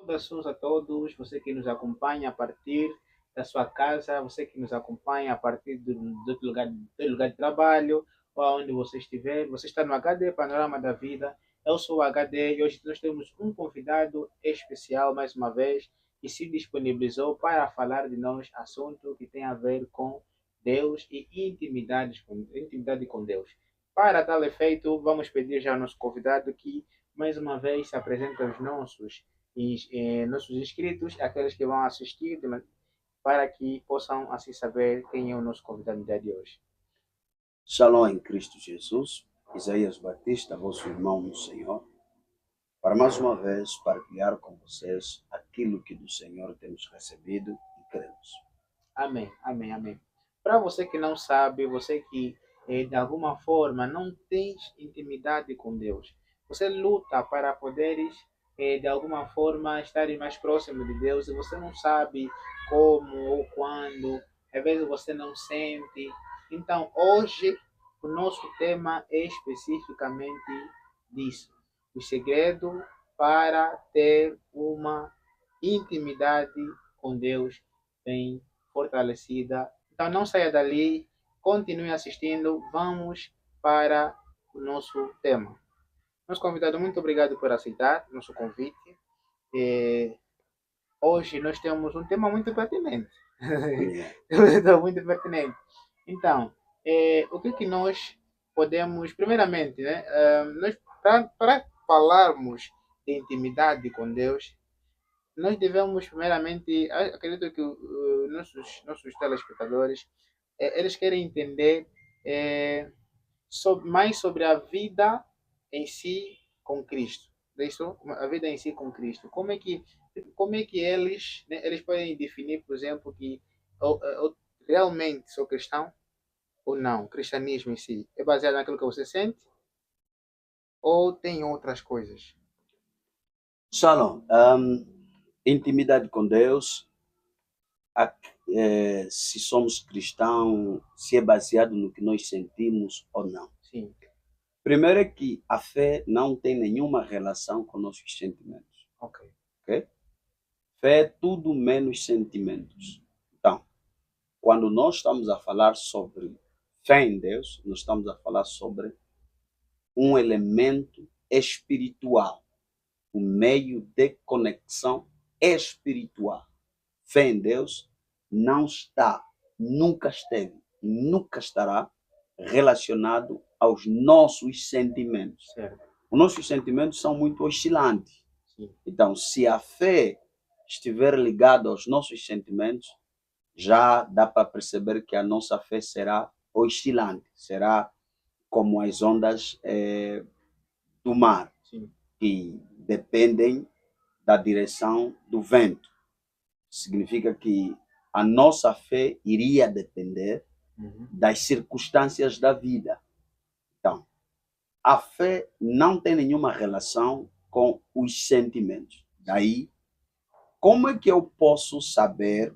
Saudações a todos, você que nos acompanha a partir da sua casa, você que nos acompanha a partir do lugar de trabalho, ou aonde você estiver. Você está no HD Panorama da Vida. Eu sou o HD e hoje nós temos um convidado especial, mais uma vez, que se disponibilizou para falar de nós, assunto que tem a ver com Deus e intimidade com Deus. Para tal efeito, vamos pedir já ao nosso convidado que, mais uma vez, se apresente aos nossos inscritos, aqueles que vão assistir, para que possam assim saber quem é o nosso convidado do dia de hoje. Shalom em Cristo Jesus, Isaías Batista, vosso irmão no Senhor, para mais uma vez partilhar com vocês aquilo que do Senhor temos recebido e cremos. Amém, amém, amém. Para você que não sabe, você que de alguma forma não tem intimidade com Deus, você luta para poderes de alguma forma estar mais próximo de Deus e você não sabe como ou quando, às vezes você não sente. Então, hoje, o nosso tema é especificamente disso: o segredo para ter uma intimidade com Deus bem fortalecida. Então não saia dali, continue assistindo, vamos para o nosso tema. Nosso convidado, muito obrigado por aceitar nosso convite. Hoje nós temos um tema muito pertinente. Um tema muito pertinente. Então, o que nós podemos, primeiramente, né, nós, para falarmos de intimidade com Deus, nós devemos primeiramente, acredito que nossos telespectadores, eles querem entender mais sobre a vida em si com Cristo. Isso, a vida em si com Cristo. Como é que eles, né, eles podem definir, por exemplo, que eu realmente sou cristão ou não? O cristianismo em si é baseado naquilo que você sente ou tem outras coisas? Shalom, intimidade com Deus, se somos cristãos, se é baseado no que nós sentimos ou não. Sim. Primeiro é que a fé não tem nenhuma relação com nossos sentimentos. Ok. Ok? Fé é tudo menos sentimentos. Então, quando nós estamos a falar sobre fé em Deus, nós estamos a falar sobre um elemento espiritual, um meio de conexão espiritual. Fé em Deus não está, nunca esteve, nunca estará relacionado aos nossos sentimentos. Certo. Os nossos sentimentos são muito oscilantes. Sim. Então, se a fé estiver ligada aos nossos sentimentos, já dá para perceber que a nossa fé será oscilante, será como as ondas do mar, Sim. que dependem da direção do vento. Significa que a nossa fé iria depender das circunstâncias da vida. Então, a fé não tem nenhuma relação com os sentimentos. Daí, como é que eu posso saber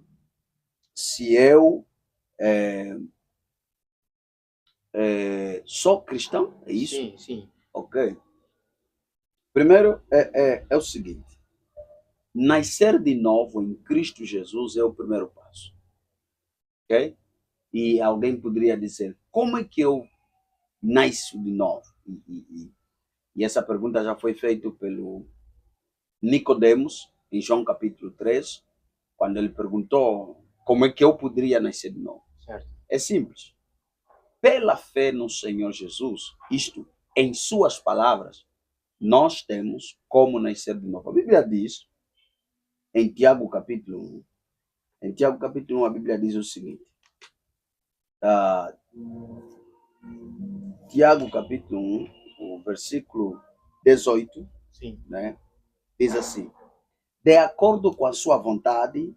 se eu sou cristão? É isso? Sim, sim. Ok. Primeiro, é o seguinte. Nascer de novo em Cristo Jesus é o primeiro passo. Ok? E alguém poderia dizer, como é que eu nasço de novo? E essa pergunta já foi feita pelo Nicodemos, em João capítulo 3, quando ele perguntou como é que eu poderia nascer de novo. Certo. É simples. Pela fé no Senhor Jesus, isto, em suas palavras, nós temos como nascer de novo. A Bíblia diz, em Tiago capítulo 1, a Bíblia diz o seguinte, Tiago capítulo 1, o versículo 18, Sim. né, diz assim, de acordo com a sua vontade,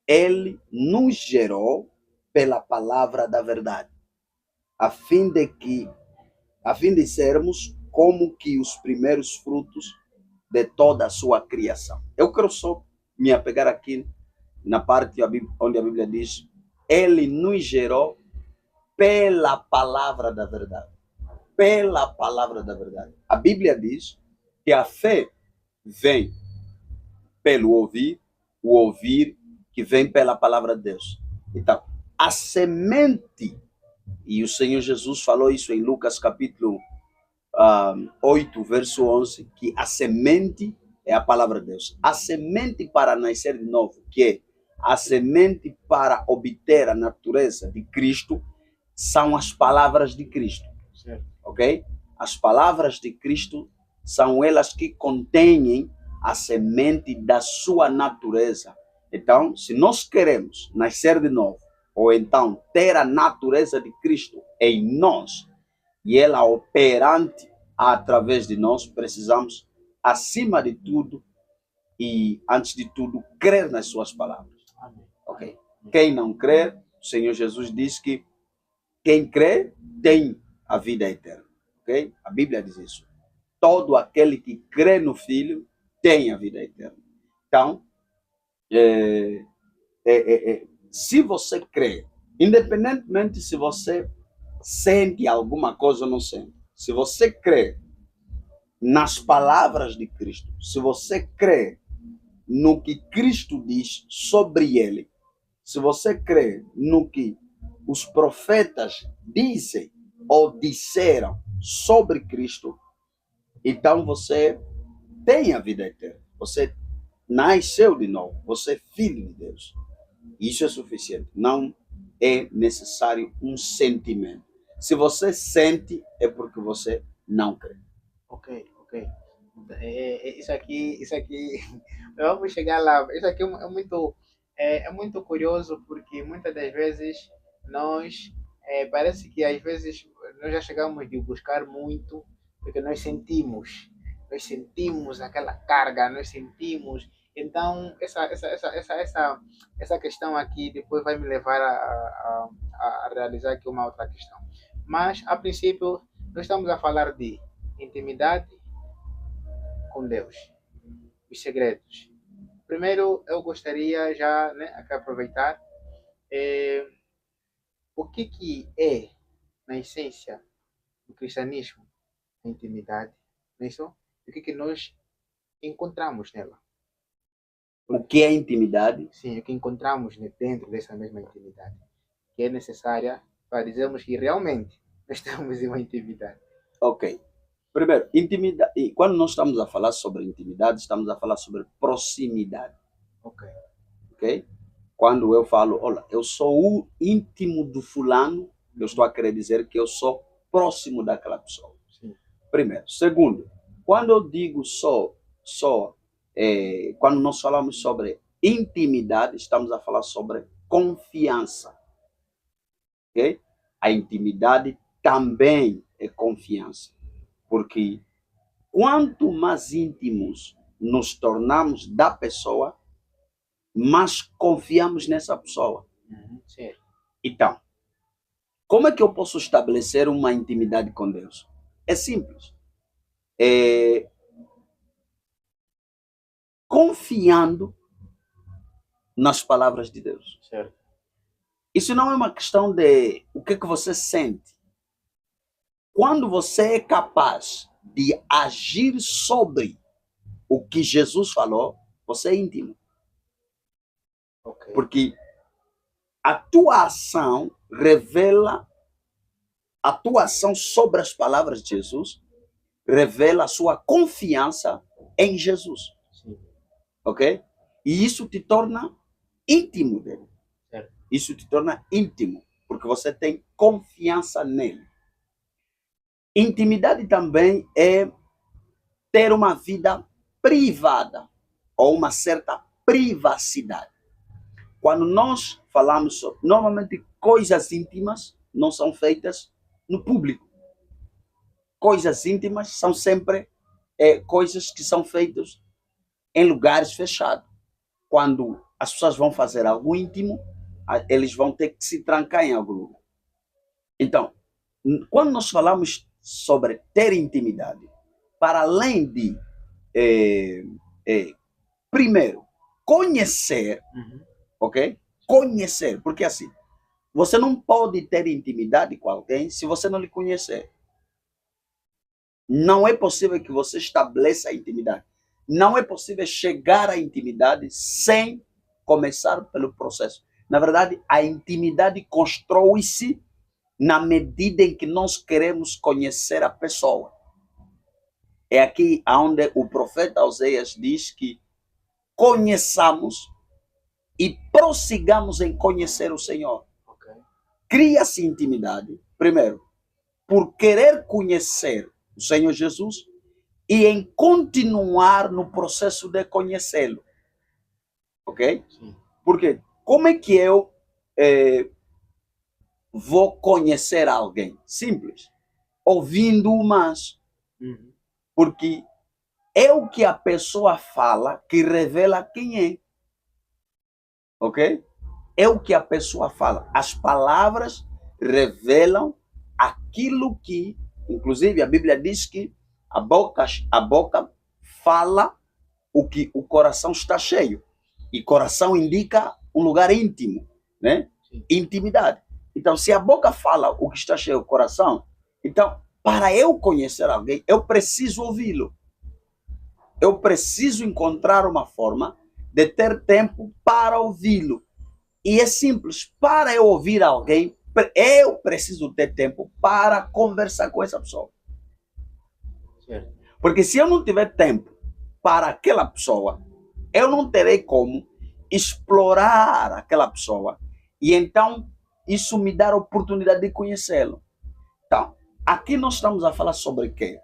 ele nos gerou pela palavra da verdade, a fim de sermos como que os primeiros frutos de toda a sua criação. Eu quero só me apegar aqui na parte onde a Bíblia diz, ele nos gerou pela palavra da verdade. Pela palavra da verdade. A Bíblia diz que a fé vem pelo ouvir, o ouvir que vem pela palavra de Deus. Então, a semente, e o Senhor Jesus falou isso em Lucas capítulo 8, verso 11, que a semente é a palavra de Deus. A semente para nascer de novo, que é a semente para obter a natureza de Cristo, são as palavras de Cristo. Certo. Ok? As palavras de Cristo são elas que contêm a semente da sua natureza. Então, se nós queremos nascer de novo, ou então ter a natureza de Cristo em nós, e ela operante através de nós, precisamos, acima de tudo e antes de tudo, crer nas suas palavras. Amém. Ok? Quem não crer, o Senhor Jesus diz que quem crê tem a vida eterna. Ok? A Bíblia diz isso. Todo aquele que crê no Filho tem a vida eterna. Então, se você crê, independentemente se você sente alguma coisa ou não sente, se você crê nas palavras de Cristo, se você crê no que Cristo diz sobre ele, se você crê no que os profetas dizem ou disseram sobre Cristo, então você tem a vida eterna. Você nasceu de novo, você é filho de Deus. Isso é suficiente. Não é necessário um sentimento. Se você sente, é porque você não crê. Ok. Isso aqui, vamos chegar lá. Isso aqui é muito curioso porque muitas das vezes nós, parece que às vezes nós já chegamos de buscar muito porque nós sentimos aquela carga, nós sentimos. Então, essa questão aqui depois vai me levar a realizar aqui uma outra questão. Mas, a princípio, nós estamos a falar de intimidade com Deus, os segredos. Primeiro, eu gostaria já, né, aqui aproveitar o que é, na essência, do cristianismo, a intimidade, não é isso? E o que nós encontramos nela. O que é intimidade? Sim, o que encontramos dentro dessa mesma intimidade, que é necessária para dizermos que realmente nós estamos em uma intimidade. Ok. Primeiro, intimidade. E quando nós estamos a falar sobre intimidade, estamos a falar sobre proximidade. Ok. Ok? Quando eu falo, olha, eu sou o íntimo do fulano, eu estou a querer dizer que eu sou próximo daquela pessoa. Sim. Primeiro. Segundo, quando eu digo quando nós falamos sobre intimidade, estamos a falar sobre confiança. Ok? A intimidade também é confiança. Porque quanto mais íntimos nos tornamos da pessoa, mais confiamos nessa pessoa. Certo. Então, como é que eu posso estabelecer uma intimidade com Deus? É simples. Confiando nas palavras de Deus. Certo. Isso não é uma questão de o que você sente. Quando você é capaz de agir sobre o que Jesus falou, você é íntimo. Okay. Porque a tua ação revela, a tua ação sobre as palavras de Jesus revela a sua confiança em Jesus. Sim. Ok? E isso te torna íntimo dele. Certo. Isso te torna íntimo, porque você tem confiança nele. Intimidade também é ter uma vida privada, ou uma certa privacidade. Quando nós falamos sobre, normalmente coisas íntimas não são feitas no público. Coisas íntimas são sempre coisas que são feitas em lugares fechados. Quando as pessoas vão fazer algo íntimo, eles vão ter que se trancar em algum lugar. Então, quando nós falamos sobre ter intimidade, para além de, primeiro, conhecer, ok? Conhecer, porque assim, você não pode ter intimidade com alguém se você não lhe conhecer. Não é possível que você estabeleça a intimidade não é possível chegar à intimidade sem começar pelo processo. Na verdade, a intimidade constrói-se na medida em que nós queremos conhecer a pessoa. É aqui onde o profeta Oséias diz que conheçamos e prossigamos em conhecer o Senhor. Ok. Cria-se intimidade, primeiro, por querer conhecer o Senhor Jesus e em continuar no processo de conhecê-lo. Ok? Sim. Porque como é que eu vou conhecer alguém? Simples. Ouvindo-o mais. Uhum. Porque é o que a pessoa fala que revela quem é. Ok? É o que a pessoa fala. As palavras revelam aquilo que, inclusive, a Bíblia diz que a boca fala o que o coração está cheio. E coração indica um lugar íntimo, né? Sim. Intimidade. Então, se a boca fala o que está cheio do coração, então, para eu conhecer alguém, eu preciso ouvi-lo. Eu preciso encontrar uma forma de ter tempo para ouvi-lo. E é simples, para eu ouvir alguém, eu preciso ter tempo para conversar com essa pessoa. Certo. Porque se eu não tiver tempo para aquela pessoa, eu não terei como explorar aquela pessoa. E então, isso me dá a oportunidade de conhecê-lo. Então, aqui nós estamos a falar sobre quê?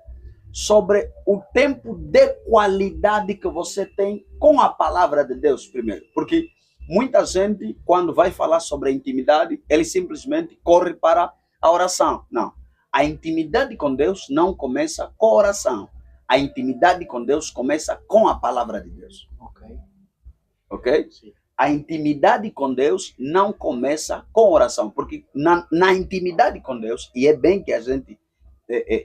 Sobre o tempo de qualidade que você tem com a palavra de Deus primeiro. Porque muita gente, quando vai falar sobre a intimidade, ele simplesmente corre para a oração. Não. A intimidade com Deus não começa com a oração. A intimidade com Deus começa com a palavra de Deus. Ok. Ok? Sim. A intimidade com Deus não começa com oração. Porque na intimidade com Deus, e é bem que a gente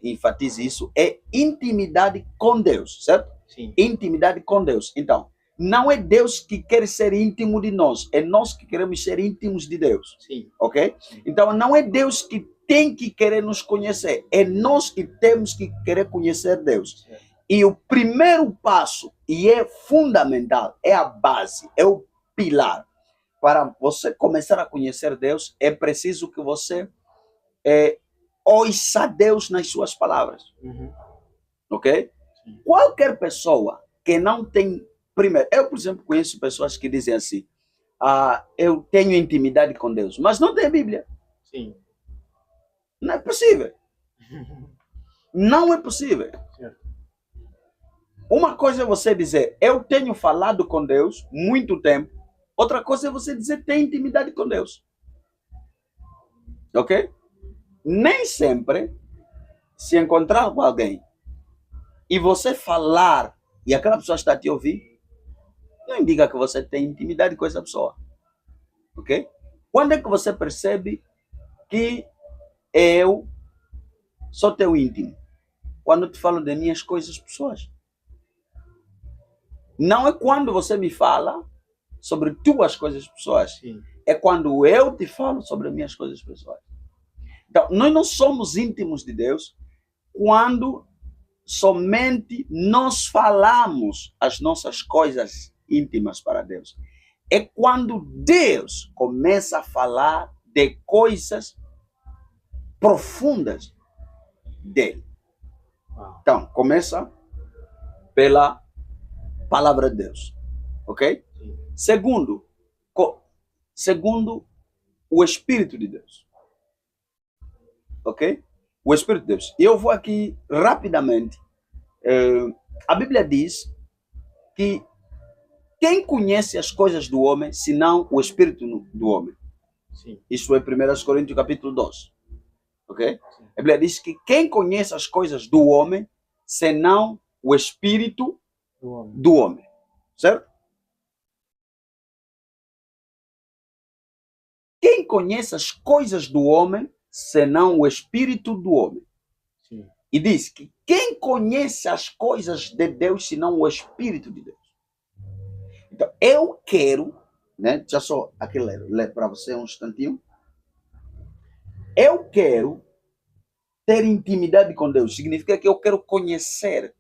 enfatize isso, é intimidade com Deus, certo? Sim. Intimidade com Deus. Então, não é Deus que quer ser íntimo de nós, é nós que queremos ser íntimos de Deus. Sim. Ok? Sim. Então, não é Deus que tem que querer nos conhecer, é nós que temos que querer conhecer Deus. Certo. E o primeiro passo, e é fundamental, é a base, é o pilar. Para você começar a conhecer Deus, é preciso que você ouça Deus nas suas palavras. Uhum. Ok? Sim. Qualquer pessoa que não tem... Primeiro, eu, por exemplo, conheço pessoas que dizem assim, eu tenho intimidade com Deus, mas não tem Bíblia. Sim. Não é possível. Não é possível. Certo. Uma coisa é você dizer, eu tenho falado com Deus muito tempo. Outra coisa é você dizer, tem intimidade com Deus. Ok? Nem sempre, se encontrar com alguém e você falar e aquela pessoa está a te ouvir, não indica que você tem intimidade com essa pessoa. Ok? Quando é que você percebe que eu sou teu íntimo? Quando eu te falo de minhas coisas pessoais. Não é quando você me fala sobre tuas coisas pessoais. Sim. É quando eu te falo sobre minhas coisas pessoais. Então, nós não somos íntimos de Deus quando somente nós falamos as nossas coisas íntimas para Deus. É quando Deus começa a falar de coisas profundas dele. Uau. Então, começa pela palavra de Deus. Ok? Sim. Segundo, o Espírito de Deus. Ok? O Espírito de Deus. E eu vou aqui rapidamente. A Bíblia diz que quem conhece as coisas do homem, senão o Espírito do homem? Sim. Isso é 1 Coríntios capítulo 12. Ok? Sim. A Bíblia diz que quem conhece as coisas do homem, senão o Espírito do homem. Certo? Quem conhece as coisas do homem, senão o Espírito do homem? Sim. E diz que quem conhece as coisas de Deus, senão o Espírito de Deus? Então, eu quero, né? Já só aqui ler para você um instantinho. Eu quero ter intimidade com Deus. Significa que eu quero conhecer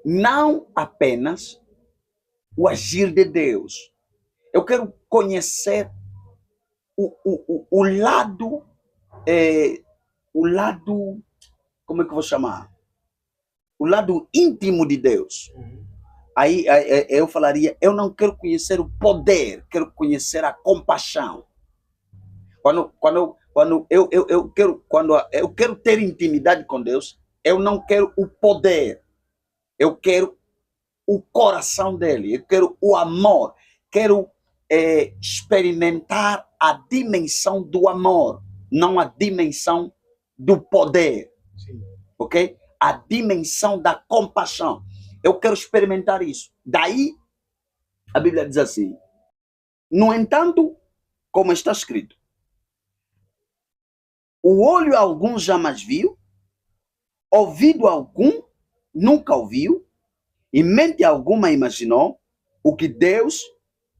não apenas o agir de Deus. Eu quero conhecer o lado, como é que eu vou chamar? O lado íntimo de Deus. Aí eu falaria, eu não quero conhecer o poder, quero conhecer a compaixão. Quando eu quero ter intimidade com Deus, eu não quero o poder, eu quero o coração dele, eu quero o amor, quero experimentar a dimensão do amor, não a dimensão do poder. Sim. Ok? A dimensão da compaixão. Eu quero experimentar isso. Daí, a Bíblia diz assim: no entanto, como está escrito, o olho algum jamais viu, ouvido algum nunca ouviu, e mente alguma imaginou o que Deus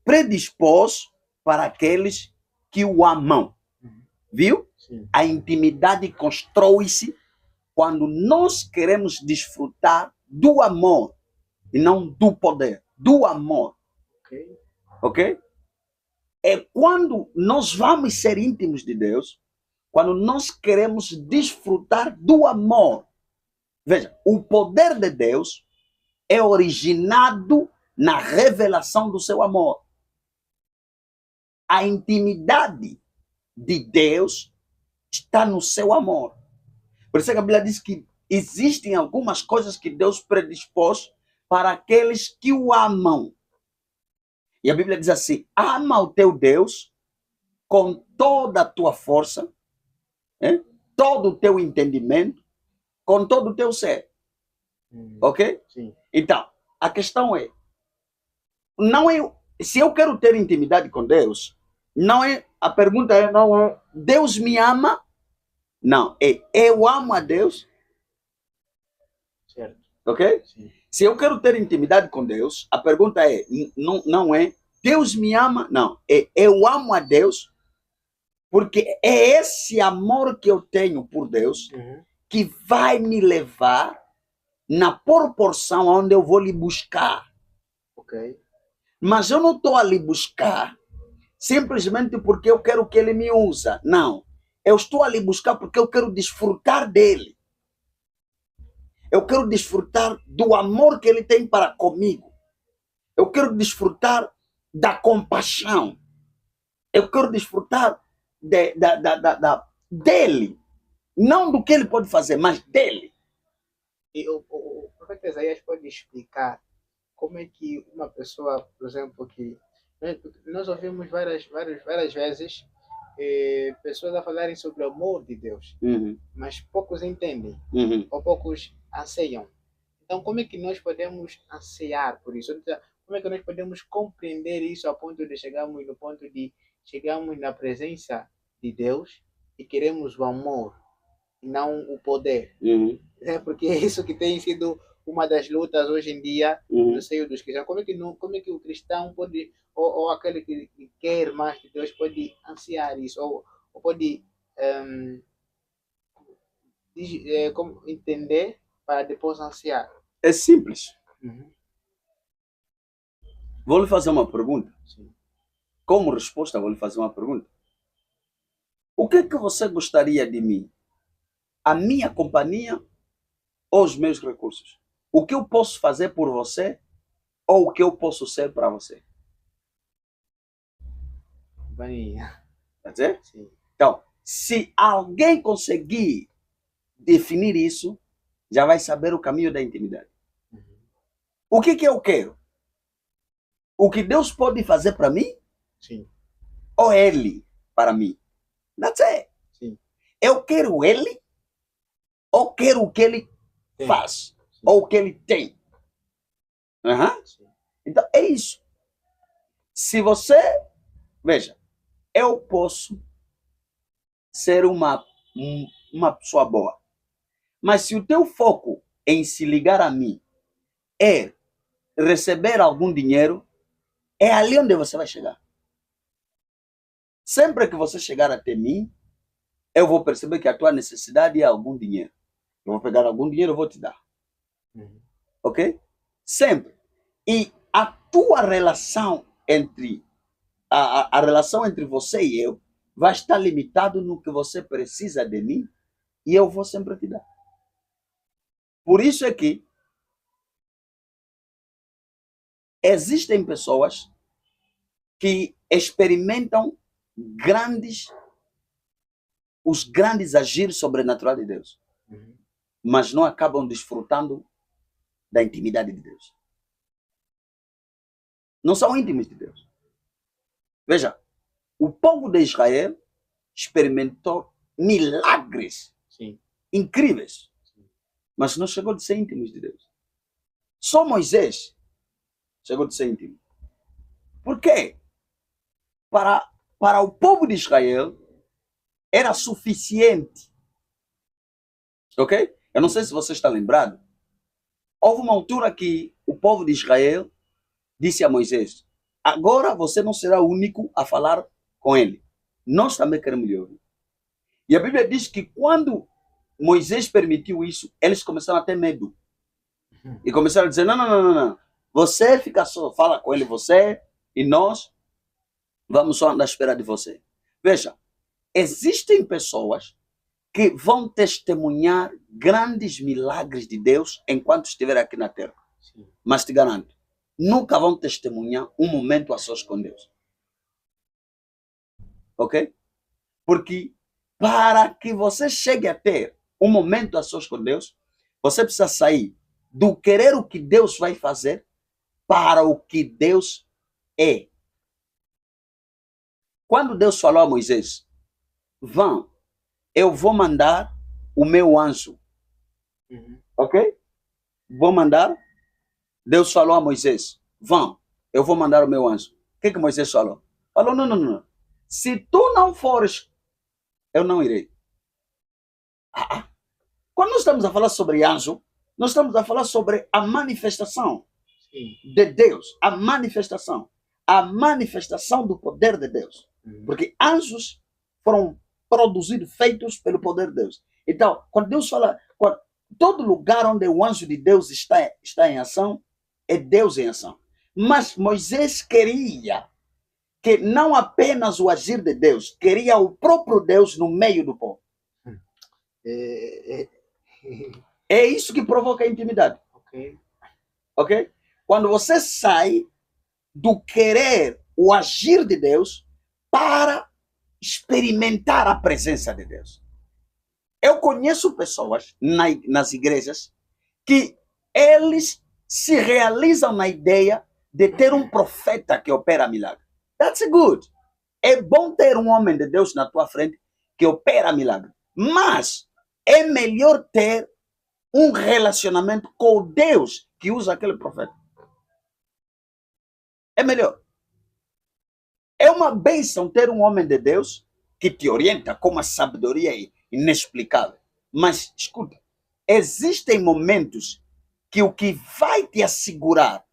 predispôs para aqueles que o amam. Viu? Sim. A intimidade constrói-se quando nós queremos desfrutar do amor e não do poder, do amor. Ok? É quando nós vamos ser íntimos de Deus, quando nós queremos desfrutar do amor. Veja, o poder de Deus é originado na revelação do seu amor. A intimidade de Deus está no seu amor. Por isso que a Bíblia diz que existem algumas coisas que Deus predispôs para aqueles que o amam. E a Bíblia diz assim: ama o teu Deus com toda a tua força, todo o teu entendimento, com todo o teu ser. Ok? Sim. Então, a questão é, não é, se eu quero ter intimidade com Deus, não é, a pergunta é, não é, Deus me ama? Não, é, eu amo a Deus? Certo. Ok? Sim. Se eu quero ter intimidade com Deus, a pergunta é, não é, Deus me ama? Não, é, eu amo a Deus, porque é esse amor que eu tenho por Deus que vai me levar na proporção onde eu vou lhe buscar. Ok. Mas eu não estou a lhe buscar simplesmente porque eu quero que ele me usa. Não. Eu estou a lhe buscar porque eu quero desfrutar dele. Eu quero desfrutar do amor que ele tem para comigo. Eu quero desfrutar da compaixão. Eu quero desfrutar dele. Não do que ele pode fazer, mas dele. E o profeta Isaías pode explicar como é que uma pessoa, por exemplo, que nós ouvimos várias vezes pessoas a falarem sobre o amor de Deus, mas poucos entendem, ou poucos anseiam. Então, como é que nós podemos ansiar por isso? Como é que nós podemos compreender isso a ponto de chegarmos na presença de Deus e queremos o amor e não o poder? Porque é isso que tem sido uma das lutas hoje em dia no seio dos cristãos. Como é que o cristão pode, ou aquele que quer mais de Deus, pode ansiar isso, ou pode como entender para depois ansiar? É simples. Vou lhe fazer uma pergunta. Sim. Como resposta, vou lhe fazer uma pergunta. O que é que você gostaria de mim? A minha companhia ou os meus recursos? O que eu posso fazer por você ou o que eu posso ser para você? Vaninha. Quer dizer? Sim. Então, se alguém conseguir definir isso, já vai saber o caminho da intimidade. O que eu quero? O que Deus pode fazer para mim? Sim. Ou Ele para mim? That's it. Sim. Eu quero Ele ou quero o que Ele faz? Sim. Ou o que Ele tem? Então, é isso. Se você... Veja, eu posso ser uma pessoa boa. Mas se o teu foco em se ligar a mim é receber algum dinheiro, é ali onde você vai chegar. Sempre que você chegar até mim, eu vou perceber que a tua necessidade é algum dinheiro. Eu vou pegar algum dinheiro e vou te dar. Ok? Sempre. E a tua relação entre a relação entre você e eu vai estar limitado no que você precisa de mim e eu vou sempre te dar. Por isso é que existem pessoas que experimentam os grandes agir sobrenatural de Deus, mas não acabam desfrutando da intimidade de Deus. Não são íntimos de Deus. Veja, o povo de Israel experimentou milagres incríveis, mas não chegou de ser íntimos de Deus. Só Moisés chegou de ser íntimo. Por quê? Para o povo de Israel era suficiente. Ok? Eu não sei se você está lembrado. Houve uma altura que o povo de Israel disse a Moisés: agora você não será o único a falar com ele. Nós também queremos lhe ouvir. E a Bíblia diz que quando Moisés permitiu isso, eles começaram a ter medo. E começaram a dizer: não. Você fica só, fala com ele, você, e nós vamos só andar à espera de você. Veja, existem pessoas que vão testemunhar grandes milagres de Deus enquanto estiver aqui na terra. Mas te garanto, nunca vão testemunhar um momento a sós com Deus. Ok? Porque para que você chegue a ter um momento a sós com Deus, você precisa sair do querer o que Deus vai fazer para o que Deus é. Quando Deus falou a Moisés: vá, eu vou mandar o meu anjo. Ok? Vou mandar. Deus falou a Moisés: vá, eu vou mandar o meu anjo. O que Moisés falou? Falou: não. Se tu não fores, eu não irei. Quando nós estamos a falar sobre anjo, nós estamos a falar sobre a manifestação de Deus. A manifestação do poder de Deus. Porque anjos foram produzidos, feitos pelo poder de Deus. Então, quando Deus fala, todo lugar onde o anjo de Deus está em ação, é Deus em ação. Mas Moisés queria que não apenas o agir de Deus, queria o próprio Deus no meio do povo. É isso que provoca a intimidade. Ok? Quando você sai do querer o agir de Deus para experimentar a presença de Deus. Eu conheço pessoas nas igrejas que eles se realizam na ideia de ter um profeta que opera milagre. That's good. É bom ter um homem de Deus na tua frente que opera milagre. Mas é melhor ter um relacionamento com Deus que usa aquele profeta. É melhor. É uma bênção ter um homem de Deus que te orienta com uma sabedoria inexplicável. Mas, escuta, existem momentos que o que vai te assegurar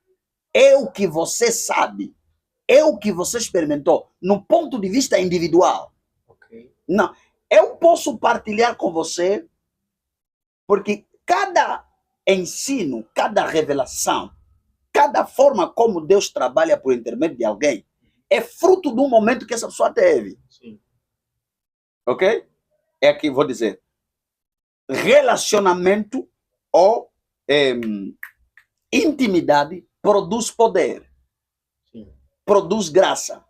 é o que você sabe, é o que você experimentou, no ponto de vista individual. Não, eu posso partilhar com você, porque cada ensino, cada revelação, cada forma como Deus trabalha por intermédio de alguém, é fruto de um momento que essa pessoa teve. Ok? É aqui, vou dizer, relacionamento ou intimidade produz poder, produz graça.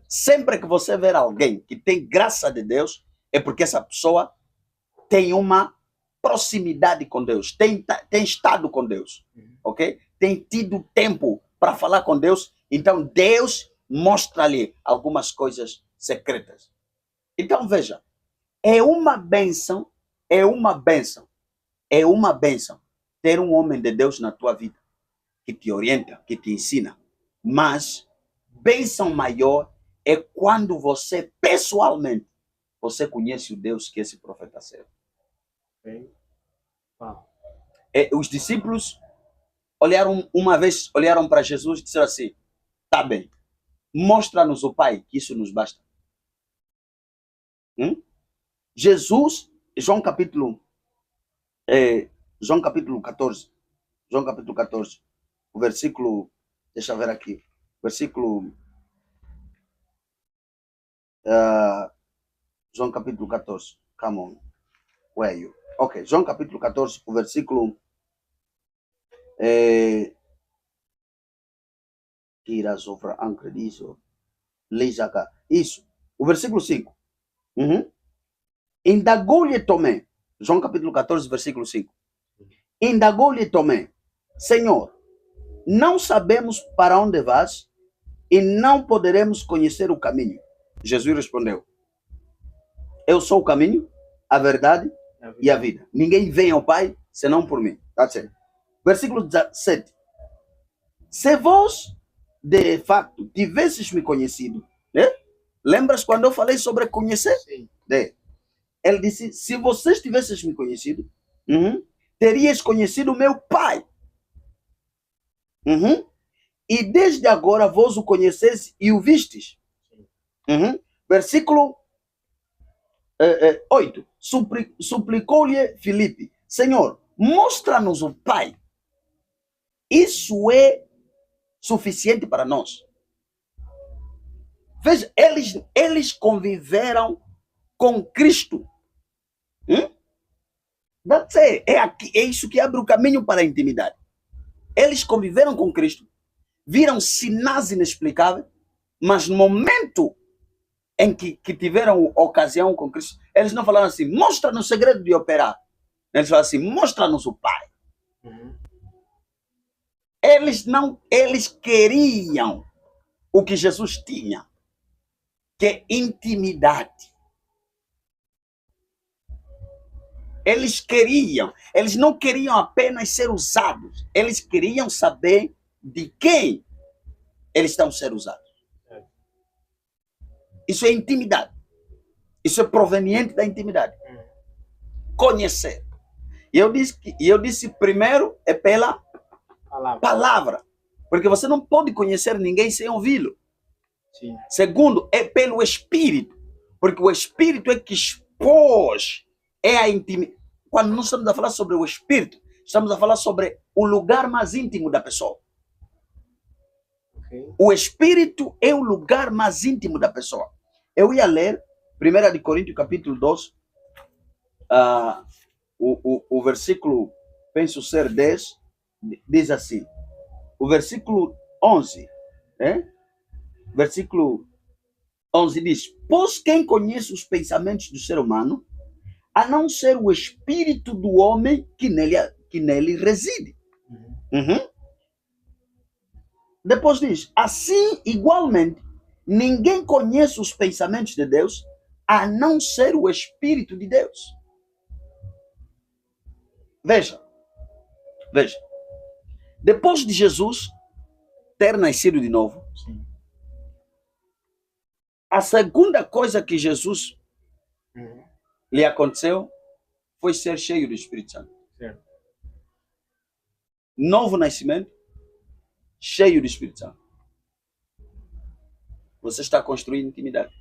Sempre que você ver alguém que tem graça de Deus, é porque essa pessoa tem uma proximidade com Deus, tem estado com Deus, ok? Tem tido tempo para falar com Deus, então Deus mostra-lhe algumas coisas secretas. Então veja, é uma bênção ter um homem de Deus na tua vida, que te orienta, que te ensina. Mas bênção maior é quando você, pessoalmente, você conhece o Deus que esse profeta serve. Os discípulos olharam para Jesus e disseram assim: tá bem, mostra-nos o Pai, que isso nos basta. Jesus, João capítulo 14, o versículo, deixa eu ver aqui, versículo, João capítulo 14, come on, where are you? Ok, João capítulo 14, o versículo, tiras over anchor, isso, leia cá, isso, o versículo 5, indagou-lhe Tomé, João capítulo 14, versículo 5, indagou-lhe Tomé, Senhor, não sabemos para onde vas e não poderemos conhecer o caminho. Jesus respondeu, eu sou o caminho, a verdade e a vida. Ninguém vem ao Pai senão por mim. That's it. Versículo 17. Se vós, de facto, tivesses me conhecido, né? Lembras quando eu falei sobre conhecer? Sim. Ele disse, se vocês tivesses me conhecido, terias conhecido o meu Pai. E desde agora vós o conheceis e o vistes. Versículo 8. Suplicou-lhe Filipe, Senhor, mostra-nos o Pai. Isso é suficiente para nós. Veja, eles conviveram com Cristo. É isso que abre o caminho para a intimidade. Eles conviveram com Cristo, viram sinais inexplicáveis, mas no momento em que tiveram ocasião com Cristo, eles não falaram assim, mostra-nos o segredo de operar. Eles falaram assim, mostra-nos o Pai. Eles queriam o que Jesus tinha, que é intimidade. Eles não queriam apenas ser usados, eles queriam saber de quem eles estão sendo usados. Isso é intimidade. Isso é proveniente da intimidade. Conhecer. E eu disse primeiro é pela palavra. Porque você não pode conhecer ninguém sem ouvi-lo. Segundo, é pelo Espírito. Porque o Espírito é que expôs a intimidade. Quando nós estamos a falar sobre o Espírito, estamos a falar sobre o lugar mais íntimo da pessoa. O Espírito é o lugar mais íntimo da pessoa. Eu ia ler 1 Coríntios capítulo 2, o versículo, penso ser 10, diz assim. O versículo 11, versículo 11 diz, pois quem conhece os pensamentos do ser humano, a não ser o espírito do homem que nele reside. Depois diz, assim, igualmente, ninguém conhece os pensamentos de Deus, a não ser o Espírito de Deus. Veja. Depois de Jesus ter nascido de novo, a segunda coisa que Jesus lhe aconteceu foi ser cheio do Espírito Santo. Novo nascimento, cheio do Espírito Santo. Você está construindo intimidade.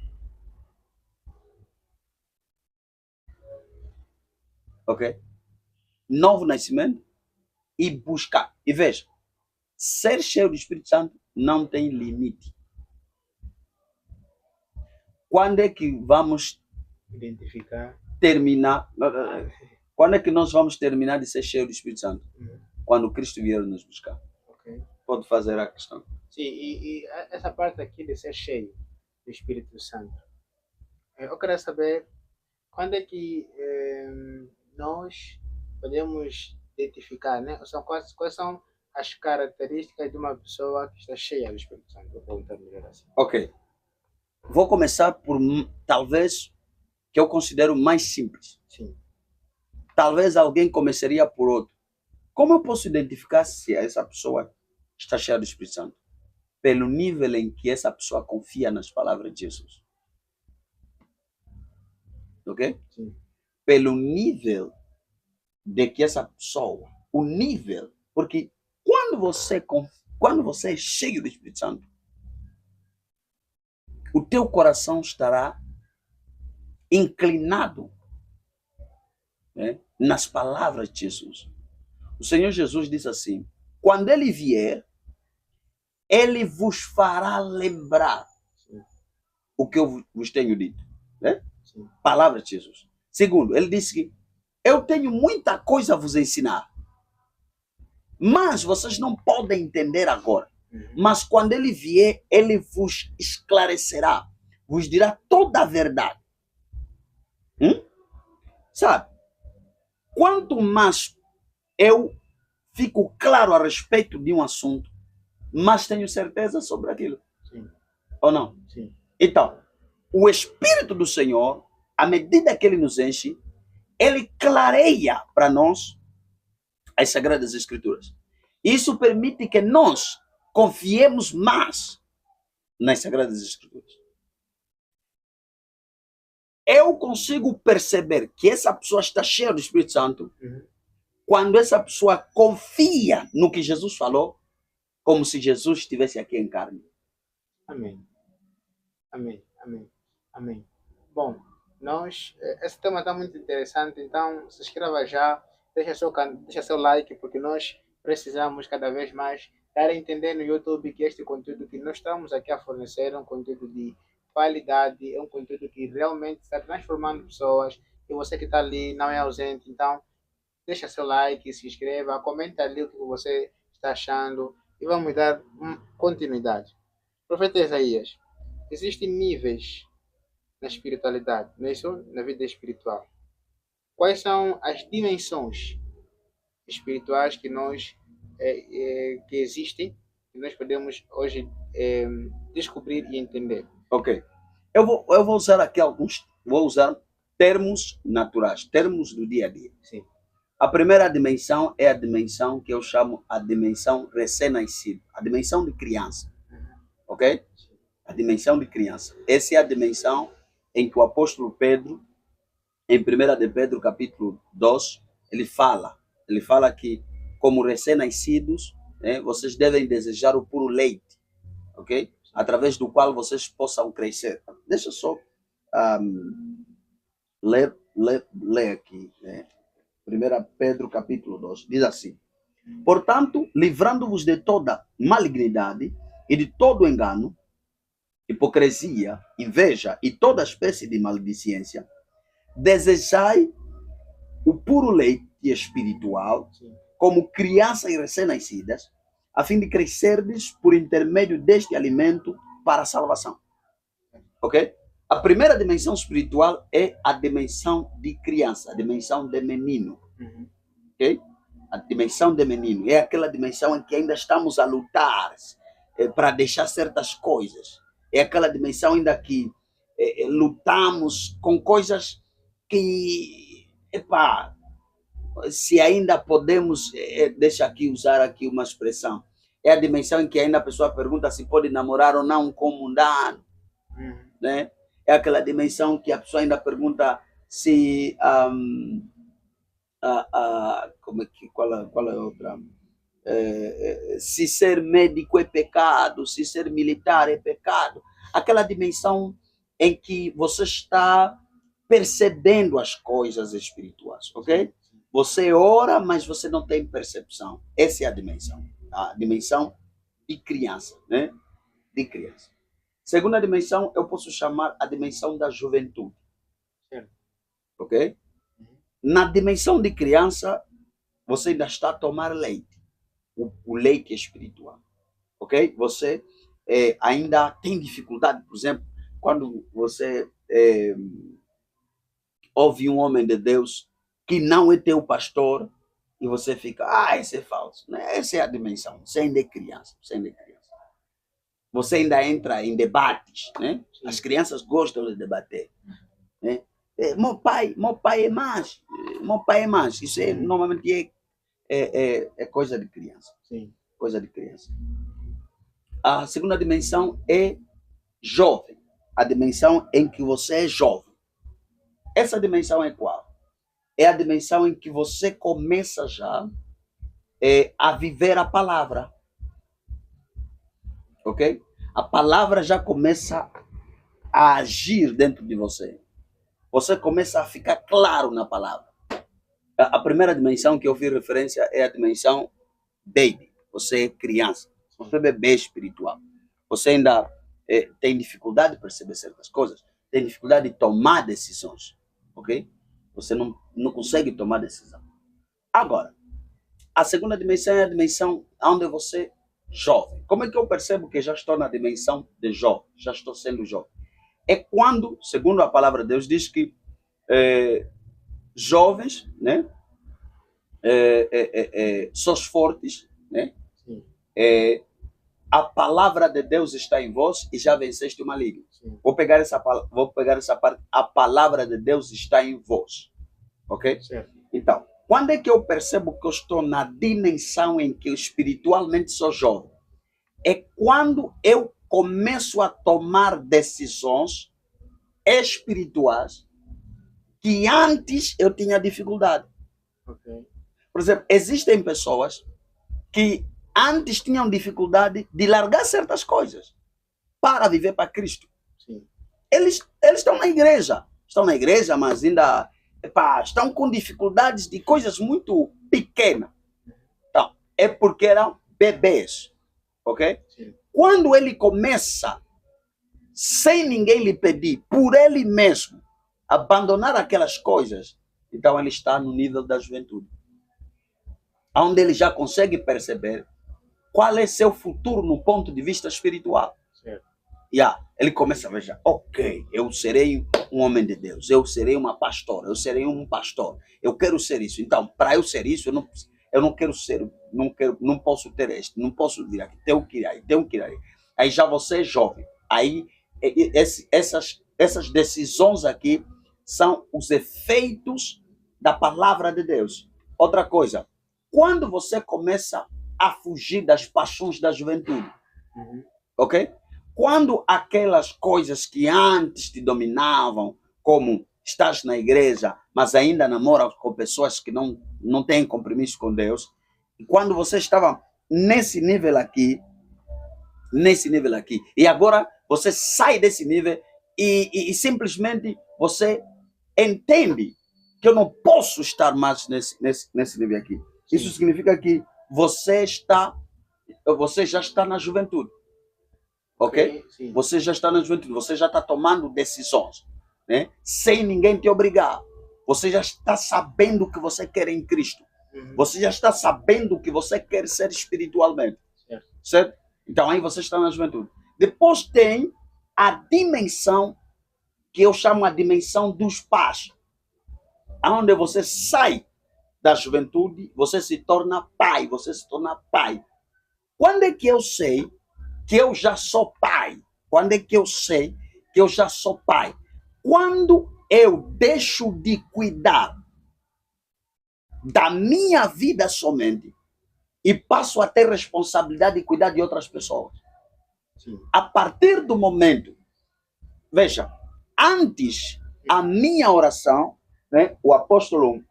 Ok? Novo nascimento e buscar. E veja, ser cheio do Espírito Santo não tem limite. Quando é que vamos terminar? Quando é que nós vamos terminar de ser cheio do Espírito Santo? Quando Cristo vier nos buscar. Pode fazer a questão. Sim, e essa parte aqui de ser cheio do Espírito Santo. Eu quero saber quando é que nós podemos identificar, né? Quais são as características de uma pessoa que está cheia do Espírito Santo? Vou perguntar melhor assim. Ok. Vou começar por, talvez, que eu considero mais simples. Sim. Talvez alguém começaria por outro. Como eu posso identificar se essa pessoa está cheia do Espírito Santo? Pelo nível em que essa pessoa confia nas palavras de Jesus. Ok? Sim. Pelo nível de que essa pessoa, o nível, porque quando você é cheio do Espírito Santo, o teu coração estará inclinado, né, nas palavras de Jesus. O Senhor Jesus diz assim, quando ele vier, ele vos fará lembrar o que eu vos tenho dito. Né? Palavra de Jesus. Segundo, ele disse que eu tenho muita coisa a vos ensinar, mas vocês não podem entender agora. Mas quando ele vier, ele vos esclarecerá, vos dirá toda a verdade. Sabe? Quanto mais eu fico claro a respeito de um assunto, mas tenho certeza sobre aquilo. Sim. Ou não? Sim. Então, o Espírito do Senhor, à medida que ele nos enche, ele clareia para nós as Sagradas Escrituras. Isso permite que nós confiemos mais nas Sagradas Escrituras. Eu consigo perceber que essa pessoa está cheia do Espírito Santo quando essa pessoa confia no que Jesus falou, como se Jesus estivesse aqui em carne. Amém. Amém. Amém. Amém. Bom, esse tema está muito interessante, então se inscreva já, deixa seu like, porque nós precisamos cada vez mais dar a entender no YouTube que este conteúdo que nós estamos aqui a fornecer é um conteúdo de qualidade, é um conteúdo que realmente está transformando pessoas, e você que está ali não é ausente, então deixa seu like, se inscreva, comenta ali o que você está achando e vamos dar continuidade. Profeta Isaías, existem níveis na espiritualidade, não é isso? Na vida espiritual. Quais são as dimensões espirituais que que existem, que nós podemos hoje descobrir e entender? Ok. Eu vou usar aqui vou usar termos naturais, termos do dia a dia. Sim. A primeira dimensão é a dimensão que eu chamo a dimensão recém-nascido, a dimensão de criança. Ok? A dimensão de criança. Essa é a dimensão em que o apóstolo Pedro, em 1 de Pedro, capítulo 2, ele fala que, como recém-nascidos, vocês devem desejar o puro leite, ok? Através do qual vocês possam crescer. Deixa eu só ler aqui. 1 Pedro, capítulo 2, diz assim: portanto, livrando-vos de toda malignidade e de todo engano, hipocrisia, inveja e toda espécie de maledicência, desejai o puro leite espiritual, como crianças recém-nascidas, a fim de crescerdes por intermédio deste alimento para a salvação. Ok? A primeira dimensão espiritual é a dimensão de criança, a dimensão de menino. Ok? A dimensão de menino é aquela dimensão em que ainda estamos a lutar para deixar certas coisas. É aquela dimensão ainda que lutamos com coisas que, se ainda podemos, deixa aqui usar aqui uma expressão, é a dimensão em que ainda a pessoa pergunta se pode namorar ou não com um mundano, né? É aquela dimensão que a pessoa ainda pergunta se qual é a outra? Se ser médico é pecado, se ser militar é pecado. Aquela dimensão em que você está percebendo as coisas espirituais, ok? Você ora, mas você não tem percepção. Essa é a dimensão de criança, né? De criança. Segunda dimensão, eu posso chamar a dimensão da juventude. Ok? Na dimensão de criança, você ainda está a tomar leite. O leite espiritual. Ok? Você ainda tem dificuldade, por exemplo, quando você ouve um homem de Deus que não é teu pastor e você fica, esse é falso. Essa é a dimensão. Você ainda é criança. Você ainda entra em debates, né? As crianças gostam de debater, né? Meu pai é mais. Isso normalmente é coisa de criança. Sim. Coisa de criança. A segunda dimensão é jovem. A dimensão em que você é jovem. Essa dimensão é qual? É a dimensão em que você começa já a viver a palavra. Ok? A palavra já começa a agir dentro de você. Você começa a ficar claro na palavra. A primeira dimensão que eu fiz referência é a dimensão baby. você é criança, você é bebê espiritual. Você ainda tem dificuldade de perceber certas coisas, tem dificuldade de tomar decisões, ok? Você não consegue tomar decisão. Agora, a segunda dimensão é a dimensão onde você é jovem. Como é que eu percebo que já estou na dimensão de jovem? Já estou sendo jovem. É quando, segundo a palavra de Deus, diz que jovens, né? Sois fortes, né? Sim, A palavra de Deus está em vós e já venceste o maligno. sim. Vou pegar essa parte. A palavra de Deus está em vós. Ok? Certo. Então, quando é que eu percebo que eu estou na dimensão em que eu espiritualmente sou jovem? É quando eu começo a tomar decisões espirituais que antes eu tinha dificuldade. Ok. Por exemplo, existem pessoas que antes tinham dificuldade de largar certas coisas para viver para Cristo. Sim. Eles estão na igreja, mas ainda estão com dificuldades de coisas muito pequenas. Então, é porque eram bebês, ok? Sim. Quando ele começa, sem ninguém lhe pedir, por ele mesmo, abandonar aquelas coisas, então ele está no nível da juventude, onde ele já consegue perceber qual é seu futuro no ponto de vista espiritual. Certo. Ele começa a ver, ok, eu serei um homem de Deus, eu serei uma pastora, eu serei um pastor, eu quero ser isso. Então, para eu ser isso, eu não quero ser, não posso ter este, não posso vir aqui, tenho que ir aí. Aí já você é jovem. Aí essas decisões aqui são os efeitos da palavra de Deus. Outra coisa, quando você começa a fugir das paixões da juventude, ok? Quando aquelas coisas que antes te dominavam, como estás na igreja, mas ainda namora com pessoas que não têm compromisso com Deus, e quando você estava nesse nível aqui, e agora você sai desse nível e simplesmente você entende que eu não posso estar mais nesse nível aqui. Sim. Isso significa que você já está na juventude. Ok? Sim. Você já está na juventude, você já está tomando decisões, né? Sem ninguém te obrigar. Você já está sabendo o que você quer em Cristo. Você já está sabendo o que você quer ser espiritualmente. Certo? Então aí você está na juventude. Depois tem a dimensão que eu chamo a dimensão dos pais. Onde você sai da juventude, você se torna pai. Quando é que eu sei que eu já sou pai? Quando é que eu sei que eu já sou pai? Quando eu deixo de cuidar da minha vida somente e passo a ter responsabilidade de cuidar de outras pessoas. Sim. A partir do momento, veja, antes a minha oração, né, o apóstolo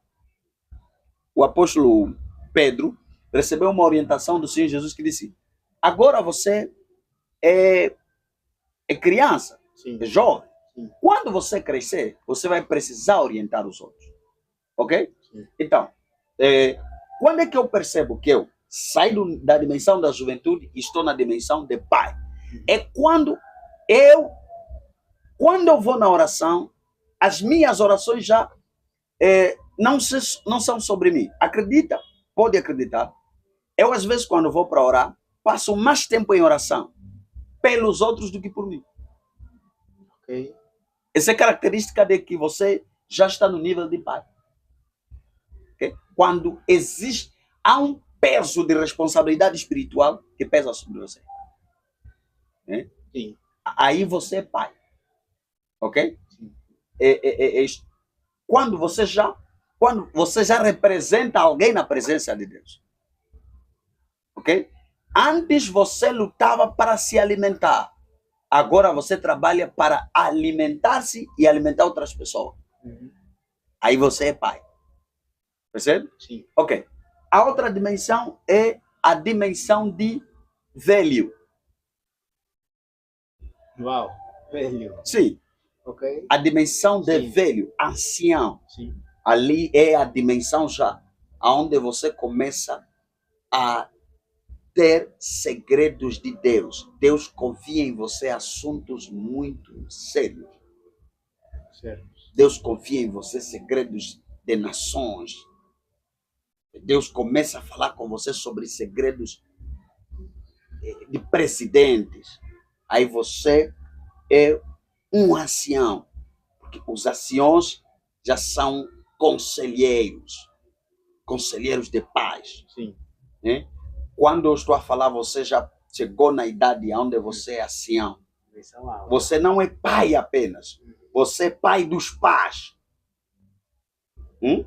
Pedro recebeu uma orientação do Senhor Jesus que disse: agora você é criança, sim, é jovem. Sim. Quando você crescer, você vai precisar orientar os outros. Ok? Sim. Então, quando é que eu percebo que eu saio da dimensão da juventude e estou na dimensão de pai? É quando eu vou na oração, as minhas orações já não são sobre mim. Acredita? Pode acreditar. Eu, às vezes, quando vou para orar, passo mais tempo em oração pelos outros do que por mim. Okay. Essa é característica de que você já está no nível de pai. Okay? Quando há um peso de responsabilidade espiritual que pesa sobre você. Sim. Aí você é pai. Ok? Sim. Quando você já representa alguém na presença de Deus. Ok? Antes você lutava para se alimentar. Agora você trabalha para alimentar-se e alimentar outras pessoas. Aí você é pai. Percebe? Sim. Ok. A outra dimensão é a dimensão de velho. Uau, velho. Sim. Okay. A dimensão de sim, velho, ancião. Sim. Ali é a dimensão já onde você começa a ter segredos de Deus. Deus confia em você assuntos muito sérios. Certo. Deus confia em você segredos de nações. Deus começa a falar com você sobre segredos de presidentes. Aí você é um ancião. Porque os anciões já são conselheiros. Conselheiros de paz. Sim. Né? Quando eu estou a falar, você já chegou na idade onde você é ancião. Você não é pai apenas. Você é pai dos pais. Sim.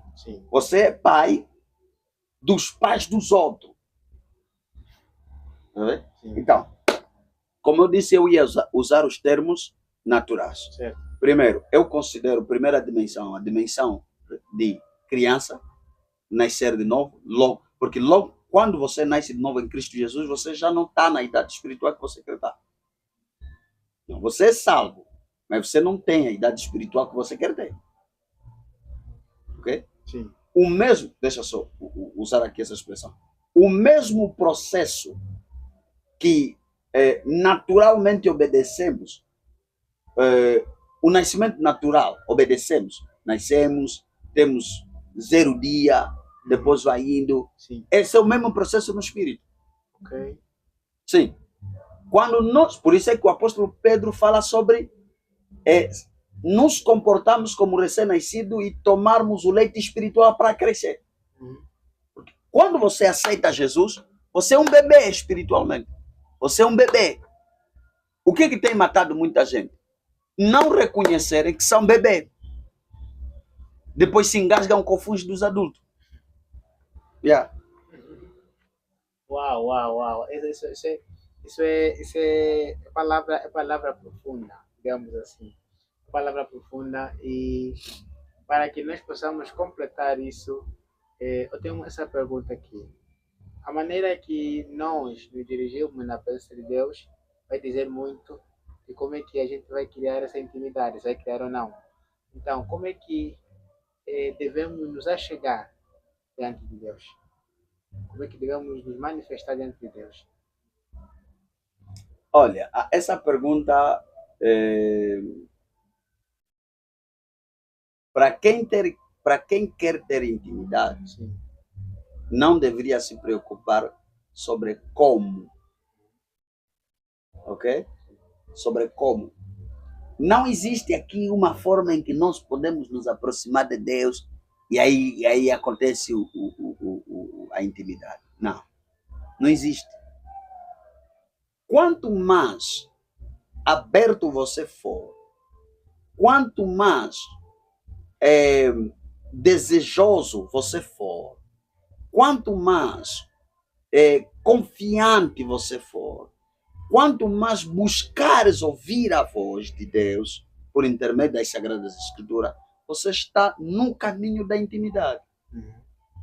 Você é pai dos pais dos outros. Então, como eu disse, eu ia usar os termos naturais. Certo. Primeiro, eu considero a primeira dimensão, a dimensão de criança, nascer de novo, logo, porque logo quando você nasce de novo em Cristo Jesus, você já não está na idade espiritual que você quer estar. Não, você é salvo, mas você não tem a idade espiritual que você quer ter. Ok? Sim. O mesmo, deixa eu só usar aqui essa expressão, o mesmo processo que naturalmente obedecemos, o nascimento natural, obedecemos, nascemos, temos 0 dia, depois vai indo. Sim. Esse é o mesmo processo no espírito. Ok. Sim. Quando nós, por isso é que o apóstolo Pedro fala sobre nos comportarmos como recém-nascido e tomarmos o leite espiritual para crescer. Porque quando você aceita Jesus, você é um bebê espiritualmente. Você é um bebê. O que tem matado muita gente? Não reconhecerem que são bebê. Depois se engasgam com fundos dos adultos. Yeah. Uau. Isso é palavra profunda, digamos assim. Palavra profunda, e para que nós possamos completar isso, eu tenho essa pergunta aqui. A maneira que nós nos dirigimos na presença de Deus vai dizer muito de como é que a gente vai criar essa intimidade, se vai criar ou não. Então, como é que devemos nos achegar diante de Deus? Como é que devemos nos manifestar diante de Deus? Olha, essa pergunta, para quem quer ter intimidade, Sim. não deveria se preocupar sobre como. Ok? Sobre como. Não existe aqui uma forma em que nós podemos nos aproximar de Deus e aí acontece a intimidade. Não existe. Quanto mais aberto você for, quanto mais desejoso você for, quanto mais confiante você for, quanto mais buscares ouvir a voz de Deus por intermédio das Sagradas Escrituras, você está no caminho da intimidade.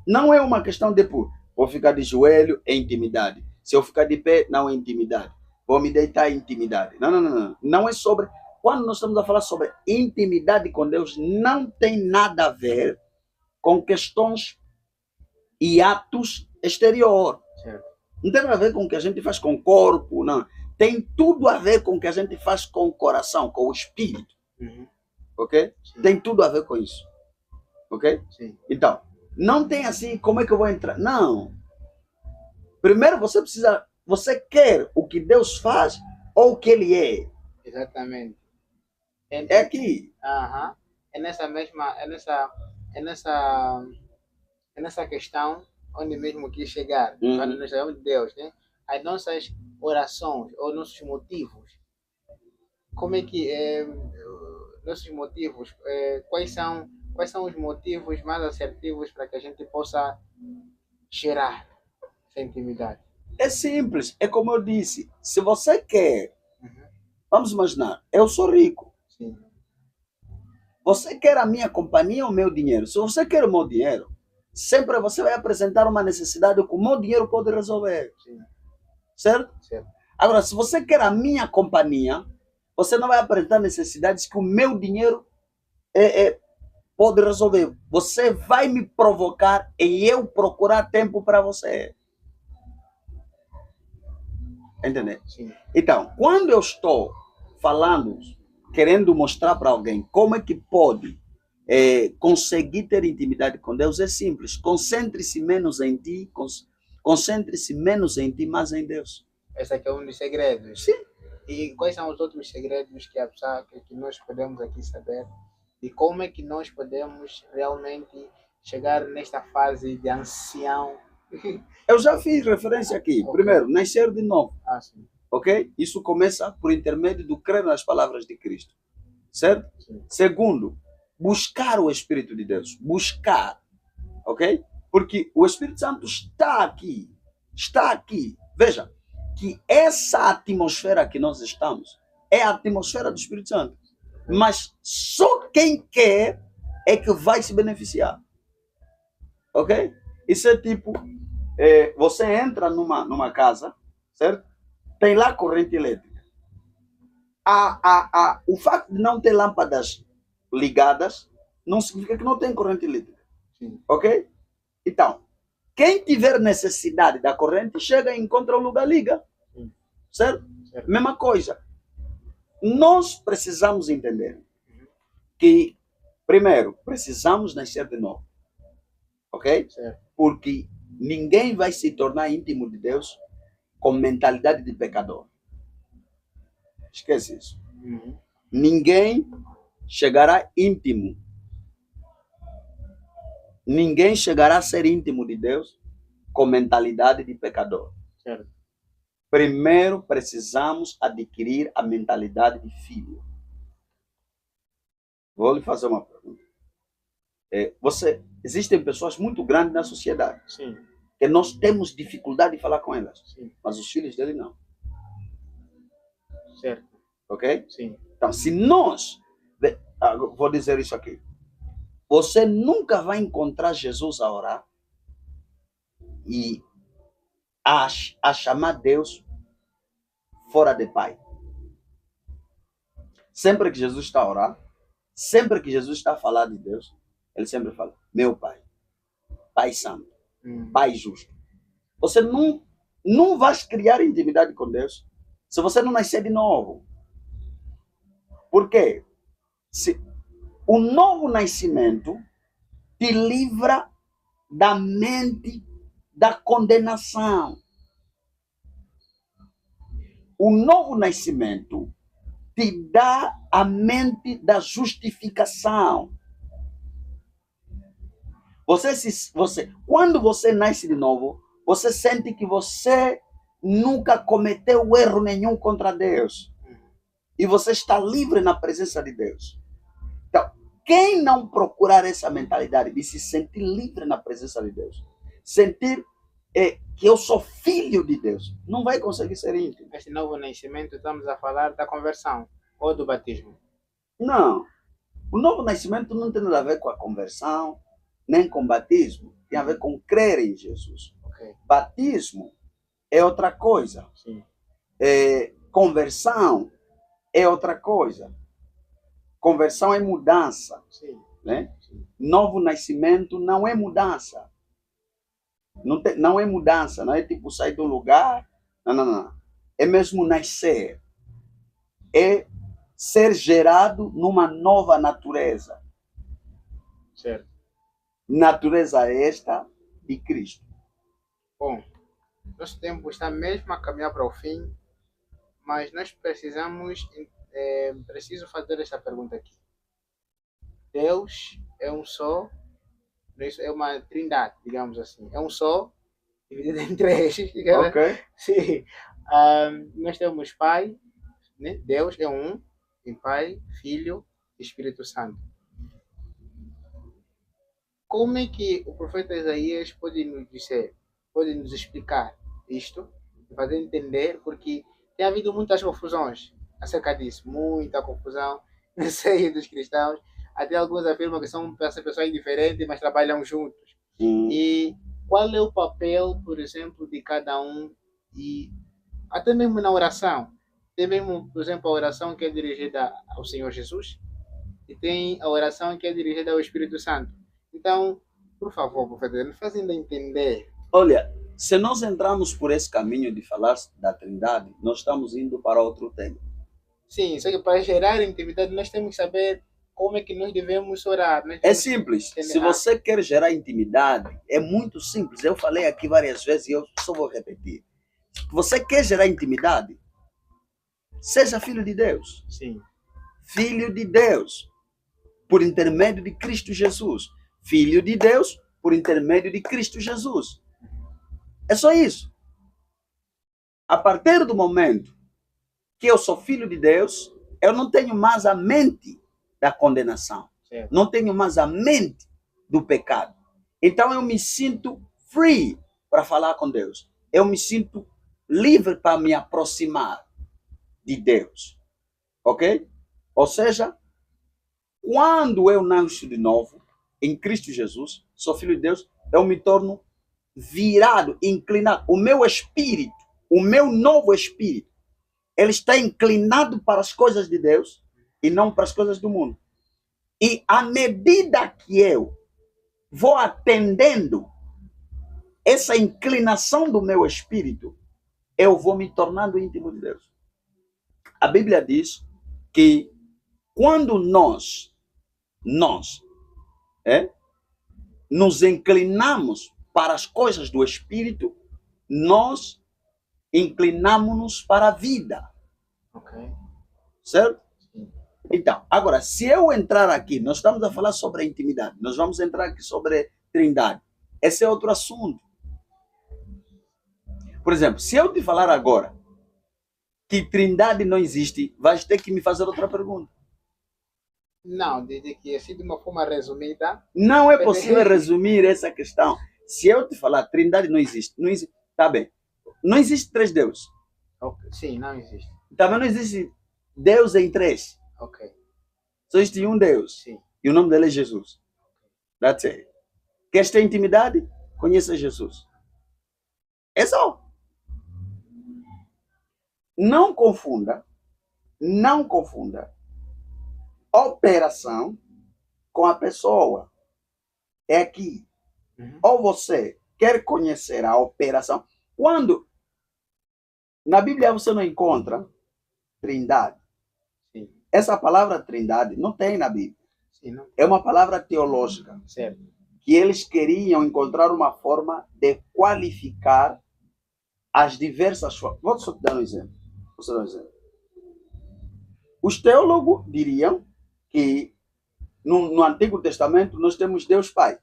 Não é uma questão de, vou ficar de joelho, é intimidade. Se eu ficar de pé, não é intimidade. Vou me deitar, é intimidade. Não. Não é sobre... Quando nós estamos a falar sobre intimidade com Deus, não tem nada a ver com questões e atos exterior. Certo. Não tem nada a ver com o que a gente faz com o corpo, não. Tem tudo a ver com o que a gente faz com o coração, com o espírito. Ok? Sim. Tem tudo a ver com isso. Ok? Sim. Então, não tem assim, como é que eu vou entrar? Não. Primeiro você quer o que Deus faz ou o que Ele é. Exatamente. É aqui. É nessa questão onde mesmo quis chegar, quando nós falamos de Deus, né? As nossas orações ou nossos motivos, como é que nossos motivos, quais são os motivos mais assertivos para que a gente possa gerar essa intimidade? É simples, é como eu disse, se você quer, vamos imaginar, eu sou rico. Sim. Você quer a minha companhia ou o meu dinheiro? Se você quer o meu dinheiro, sempre você vai apresentar uma necessidade que o meu dinheiro pode resolver. Sim. Certo? Certo. Agora, se você quer a minha companhia, você não vai apresentar necessidades que o meu dinheiro pode resolver. Você vai me provocar em eu procurar tempo para você. Entendeu? Sim. Então, quando eu estou falando, querendo mostrar para alguém como é que pode conseguir ter intimidade com Deus, é simples. Concentre-se menos em ti, concentre-se menos em ti, mais em Deus. Esse aqui é um dos segredos. Sim. E quais são os outros segredos que nós podemos aqui saber? E como é que nós podemos realmente chegar nesta fase de ancião? Eu já fiz referência aqui. Ok. Primeiro, nascer de novo. Sim. Ok? Isso começa por intermédio do crer nas palavras de Cristo. Certo? Sim. Segundo, buscar o Espírito de Deus. Buscar. Ok? Porque o Espírito Santo está aqui. Está aqui. Veja, que essa atmosfera que nós estamos é a atmosfera do Espírito Santo. Mas só quem quer é que vai se beneficiar. Ok? Isso é tipo, você entra numa casa, certo? Tem lá corrente elétrica. O facto de não ter lâmpadas ligadas não significa que não tem corrente elétrica. Sim. Ok? Então, quem tiver necessidade da corrente, chega e encontra um lugar, liga. Sim. Certo? Mesma coisa. Nós precisamos entender que, primeiro, precisamos nascer de novo. Ok? Certo. Porque ninguém vai se tornar íntimo de Deus com mentalidade de pecador. Esquece isso. Uhum. Ninguém chegará íntimo. Ninguém chegará a ser íntimo de Deus com mentalidade de pecador. Certo. Primeiro precisamos adquirir a mentalidade de filho. Vou lhe fazer uma pergunta. Existem pessoas muito grandes na sociedade. Sim. Que nós temos dificuldade de falar com elas. Sim. Mas os filhos dele não. Certo. Ok? Sim. Então, se nós... Vou dizer isso aqui. Você nunca vai encontrar Jesus a orar e a chamar Deus fora de Pai. Sempre que Jesus está a orar, sempre que Jesus está a falar de Deus, ele sempre fala, meu Pai, Pai Santo, Pai Justo. Você não vai criar intimidade com Deus se você não nascer de novo. Por quê? O novo nascimento te livra da mente da condenação. O novo nascimento te dá a mente da justificação. Quando você nasce de novo, você sente que você nunca cometeu erro nenhum contra Deus. E você está livre na presença de Deus. Então, quem não procurar essa mentalidade de se sentir livre na presença de Deus, sentir que eu sou filho de Deus, não vai conseguir ser íntimo. Esse novo nascimento, estamos a falar da conversão ou do batismo? Não. O novo nascimento não tem nada a ver com a conversão, nem com batismo. Tem a ver com crer em Jesus. Okay. Batismo é outra coisa. Sim. Conversão é outra coisa. Conversão é mudança. Sim. Né? Sim. Novo nascimento não é mudança. Não é mudança, não é tipo sair de um lugar. Não. É mesmo nascer. É ser gerado numa nova natureza. Certo. Natureza esta de Cristo. Bom, nosso tempo está mesmo a caminhar para o fim, mas nós preciso fazer esta pergunta aqui. Deus é um só, é uma trindade, digamos assim. É um só, dividido em três. Ok. Sim. Nós temos Pai, né? Deus é um, tem Pai, Filho e Espírito Santo. Como é que o profeta Isaías pode nos explicar isto, fazer entender, porque tem havido muitas confusões acerca disso, muita confusão no seio dos cristãos. Até alguns afirmam que são pessoas diferentes, mas trabalham juntos. E qual é o papel, por exemplo, de cada um? E até mesmo na oração. Tem mesmo, por exemplo, a oração que é dirigida ao Senhor Jesus e tem a oração que é dirigida ao Espírito Santo. Então, por favor, professor, nos fazendo entender. Olha, se nós entrarmos por esse caminho de falar da Trindade, nós estamos indo para outro tema. Sim, só que para gerar intimidade nós temos que saber como é que nós devemos orar. Nós É devemos simples. entender- Se você quer gerar intimidade, é muito simples. Eu falei aqui várias vezes e eu só vou repetir. Você quer gerar intimidade? Seja filho de Deus. Sim, Filho de Deus, por intermédio de Cristo Jesus. Filho de Deus, por intermédio de Cristo Jesus. É só isso. A partir do momento que eu sou filho de Deus, eu não tenho mais a mente da condenação. certo. Não tenho mais a mente do pecado. Então eu me sinto free para falar com Deus. Eu me sinto livre para me aproximar de Deus. Ok? Ou seja, quando eu nasço de novo, em Cristo Jesus, sou filho de Deus, eu me torno virado, inclinado. O meu espírito, o meu novo espírito, ele está inclinado para as coisas de Deus e não para as coisas do mundo. E à medida que eu vou atendendo essa inclinação do meu espírito, eu vou me tornando íntimo de Deus. A Bíblia diz que quando nós nos inclinamos para as coisas do espírito, nós inclinamos-nos para a vida. Ok. Certo? Sim. Então, agora, se eu entrar aqui, nós estamos a falar sobre a intimidade, nós vamos entrar aqui sobre Trindade. Esse é outro assunto. Por exemplo, se eu te falar agora que Trindade não existe, vais ter que me fazer outra pergunta. Não, desde que assim de uma forma resumida. Não é possível resumir essa questão. Se eu te falar Trindade não existe, tá bem. Não existe três deuses. Okay. Sim, não existe. Também não existe Deus em três. Ok. Só existe um Deus. Sim. E o nome dele é Jesus. That's it. Queres ter intimidade? Conheça Jesus. É só. Não confunda operação com a pessoa. É aqui. Uhum. Ou você quer conhecer a operação. Quando na Bíblia você não encontra Trindade. Sim. Essa palavra Trindade não tem na Bíblia. Sim, não. É uma palavra teológica. Certo. Que eles queriam encontrar uma forma de qualificar as diversas formas. Vou só te dar um exemplo. Os teólogos diriam que no Antigo Testamento nós temos Deus Pai.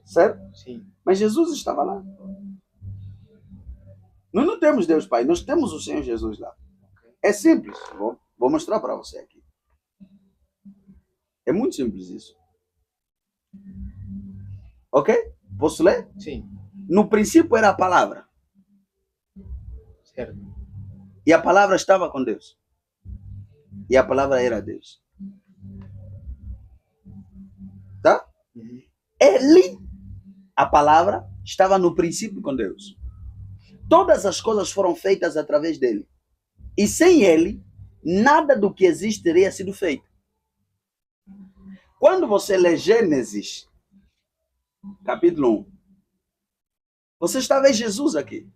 Certo? Sim. Mas Jesus estava lá. Nós não temos Deus Pai, nós temos o Senhor Jesus lá. É simples. Vou mostrar para você aqui. É muito simples isso. Ok? Posso ler? Sim. No princípio era a palavra. Certo. E a palavra estava com Deus. E a palavra era Deus. Tá? Uhum. Ele, a palavra, estava no princípio com Deus. Todas as coisas foram feitas através dele. E sem ele, nada do que existe teria sido feito. Quando você lê Gênesis, capítulo 1, você está vendo Jesus aqui.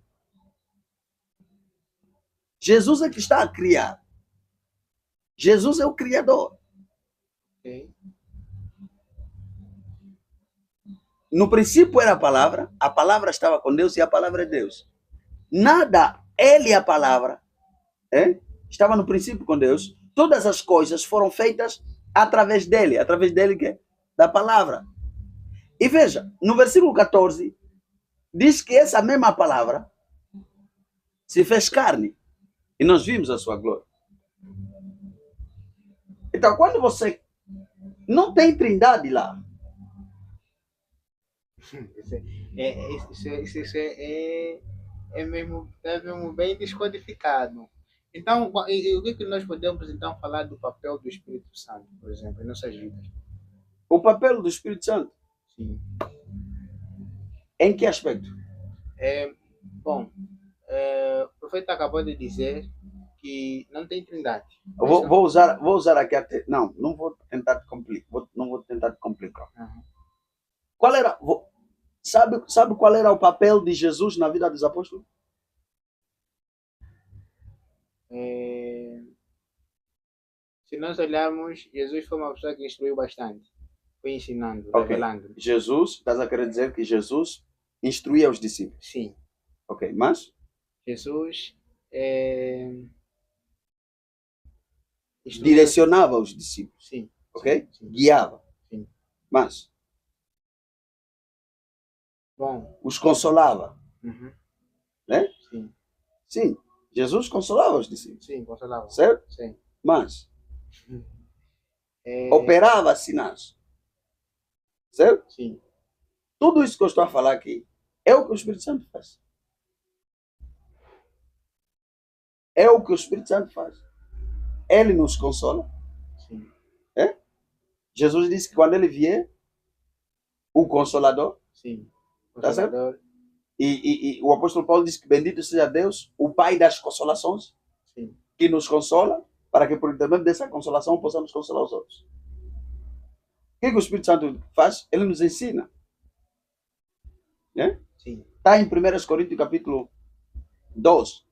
Jesus é que está a criar. Jesus é o Criador. Ok. No princípio era a palavra estava com Deus e a palavra é Deus. Nada, ele e a palavra, estava no princípio com Deus. Todas as coisas foram feitas através dele que é da palavra. E veja, no versículo 14, diz que essa mesma palavra se fez carne e nós vimos a sua glória. Então, quando você não tem trindade lá, Isso é mesmo bem descodificado. Então, e o que é que nós podemos então falar do papel do Espírito Santo, por exemplo, em nossas vidas? o papel do Espírito Santo, Sim. em que aspecto? Bom, o profeta acabou de dizer que não tem trindade. Eu vou usar aqui até. Não vou tentar te complicar. Não vou tentar te complicar. Uhum. Qual era? Sabe qual era o papel de Jesus na vida dos apóstolos? Se nós olharmos, Jesus foi uma pessoa que instruiu bastante. Foi ensinando, Ok. revelando. Jesus, estás a querer dizer que Jesus instruía os discípulos. Sim. Ok, mas Jesus instruía- direcionava os discípulos. Sim. Ok? Sim. Guiava. Sim. Mas Bom. os consolava. Uhum. Né? Sim. Sim, Jesus consolava os discípulos. Sim, consolava. Certo? Sim. Mas operava sinais. Certo? Sim. Tudo isso que eu estou a falar aqui é o que o Espírito Santo faz. É o que o Espírito Santo faz. Ele nos consola. Sim. É? Jesus disse que quando ele vier, o Consolador. Sim. Tá certo? Consolador. E o apóstolo Paulo diz que bendito seja Deus, o Pai das consolações, Sim. que nos consola, para que por intermédio dessa consolação possamos consolar os outros. O que o Espírito Santo faz? Ele nos ensina. Né? Sim. Está em 1 Coríntios capítulo 12.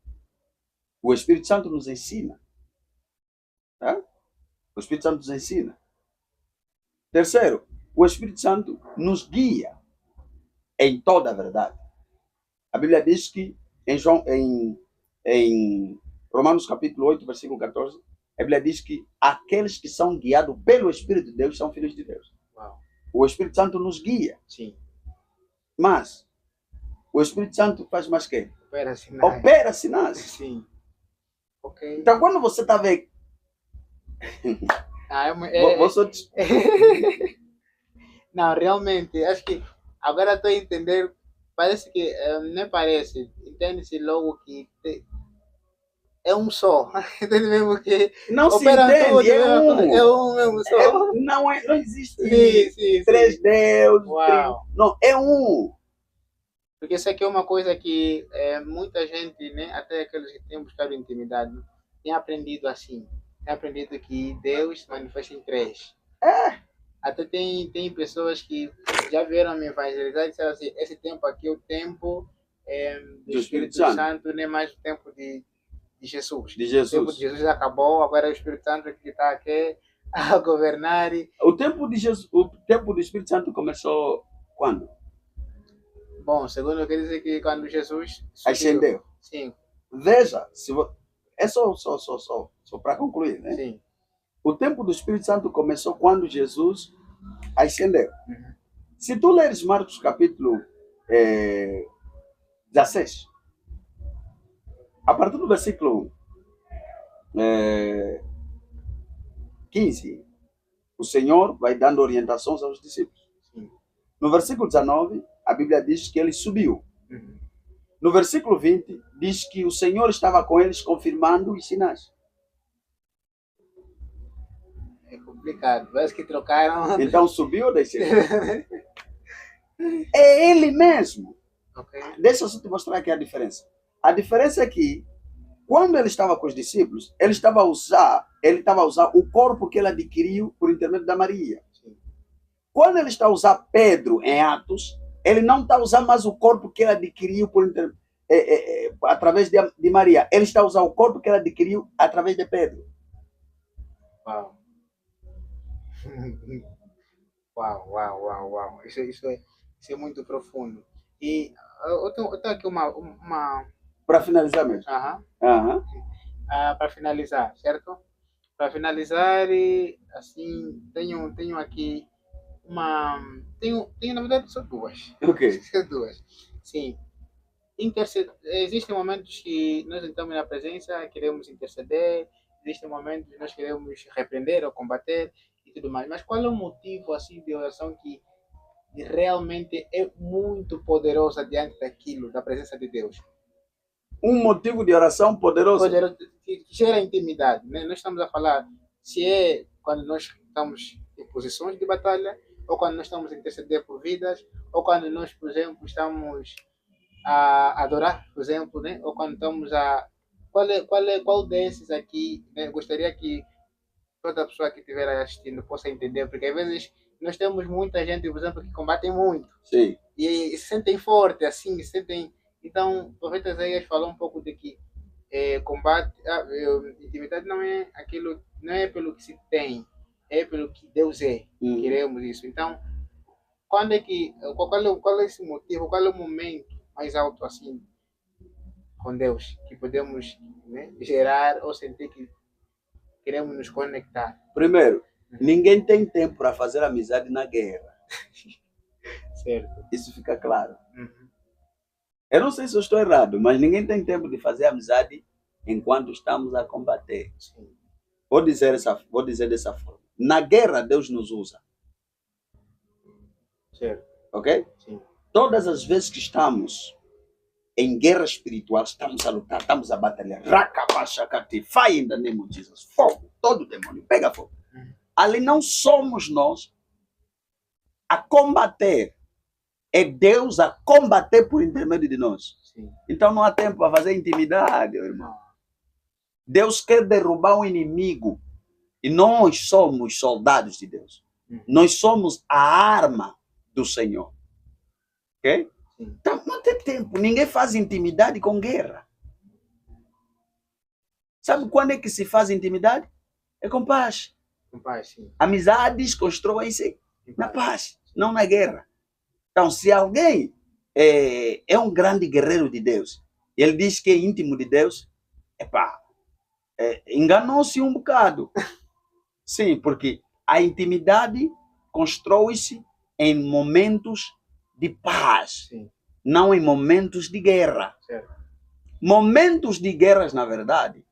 O Espírito Santo nos ensina. Tá? O Espírito Santo nos ensina. Terceiro, o Espírito Santo nos guia em toda a verdade. A Bíblia diz que em Romanos capítulo 8, versículo 14, a Bíblia diz que aqueles que são guiados pelo Espírito de Deus são filhos de Deus. Uau. O Espírito Santo nos guia. Sim. Mas o Espírito Santo faz mais que? Opera sinais. Opera sinais. Sim. Ok. Então quando você está vendo... Não, realmente, acho que agora estou a entender. Parece que nem parece. Entende-se logo que é um só. Entende mesmo que não se opera entende, tudo, é um mesmo só. Não Sim, existe sim, três sim. deuses. Uau. Não, é um. Porque isso aqui é uma coisa que muita gente, né, até aqueles que têm buscado intimidade, tem aprendido assim. Tem aprendido que Deus se manifesta em três. Até tem pessoas que já vieram me evangelizar e disseram assim, esse tempo aqui é o tempo do Espírito Santo, nem mais o tempo de Jesus. De Jesus. O tempo de Jesus acabou, agora é o Espírito Santo que está aqui a governar. O tempo do Espírito Santo começou quando? Bom, segundo eu quero dizer que quando Jesus ascendeu. Sim. Veja, é só para concluir, né? Sim. O tempo do Espírito Santo começou quando Jesus ascendeu. Uhum. Se tu leres Marcos capítulo 16, a partir do versículo 15, o Senhor vai dando orientações aos discípulos. Sim. No versículo 19, a Bíblia diz que ele subiu. Uhum. No versículo 20, diz que o Senhor estava com eles confirmando os sinais. É complicado, parece que trocaram. Então subiu ou desceu? É ele mesmo. Okay. Deixa eu te mostrar aqui a diferença. A diferença é que, quando ele estava com os discípulos, ele estava a usar o corpo que ele adquiriu por intermédio da Maria. Sim. Quando ele está a usar Pedro em Atos, ele não está a usar mais o corpo que ele adquiriu através de Maria. Ele está a usar o corpo que ele adquiriu através de Pedro. Uau. Uau. Isso é muito profundo. E eu tenho aqui uma... Para finalizar mesmo. Para finalizar, certo? Para finalizar, assim, tenho aqui uma... Tenho, na verdade, só duas. Ok. Duas. Sim. Existem momentos que nós entramos na presença, queremos interceder, existem momentos que nós queremos repreender ou combater e tudo mais. Mas qual é o motivo assim de oração que realmente é muito poderosa diante daquilo, da presença de Deus? Um motivo de oração poderoso? Que gera intimidade. Né? Nós estamos a falar se é quando nós estamos em posições de batalha, ou quando nós estamos a interceder por vidas, ou quando nós, por exemplo, estamos a adorar, por exemplo, né? Ou quando estamos a... Qual desses aqui, né? Gostaria que toda pessoa que estiver assistindo possa entender, porque às vezes nós temos muita gente, por exemplo, que combatem muito Sim. e se sentem fortes, assim, se sentem. Então, o profeta Isaías falou um pouco de que combate, intimidade não é aquilo, não é pelo que se tem, é pelo que Deus é. Queremos isso. Então, quando é que, qual é esse motivo, qual é o momento mais alto assim com Deus que podemos, né, gerar ou sentir que queremos nos conectar? Primeiro, ninguém tem tempo para fazer amizade na guerra. Certo. Isso fica claro. Uhum. Eu não sei se eu estou errado, mas ninguém tem tempo de fazer amizade enquanto estamos a combater. Sim. Vou dizer dessa forma. Na guerra, Deus nos usa. Certo. Ok? Sim. Todas as vezes que estamos em guerra espiritual, estamos a lutar, estamos a batalhar. Rakabashakati, fire in the name of Jesus. Fogo, todo demônio, pega fogo. Ali não somos nós a combater. É Deus a combater por intermédio de nós. Sim. Então não há tempo para fazer intimidade, meu irmão. Deus quer derrubar o inimigo. E nós somos soldados de Deus. Nós somos a arma do Senhor. Ok? Então não tem tempo. Ninguém faz intimidade com guerra. Sabe quando é que se faz intimidade? É com paz. Com paz, sim. Amizades constroem-se na paz, não na guerra. Então, se alguém é um grande guerreiro de Deus, e ele diz que é íntimo de Deus, enganou-se um bocado. Sim, porque a intimidade constrói-se em momentos de paz, sim, não em momentos de guerra. Certo. Momentos de guerras, na verdade,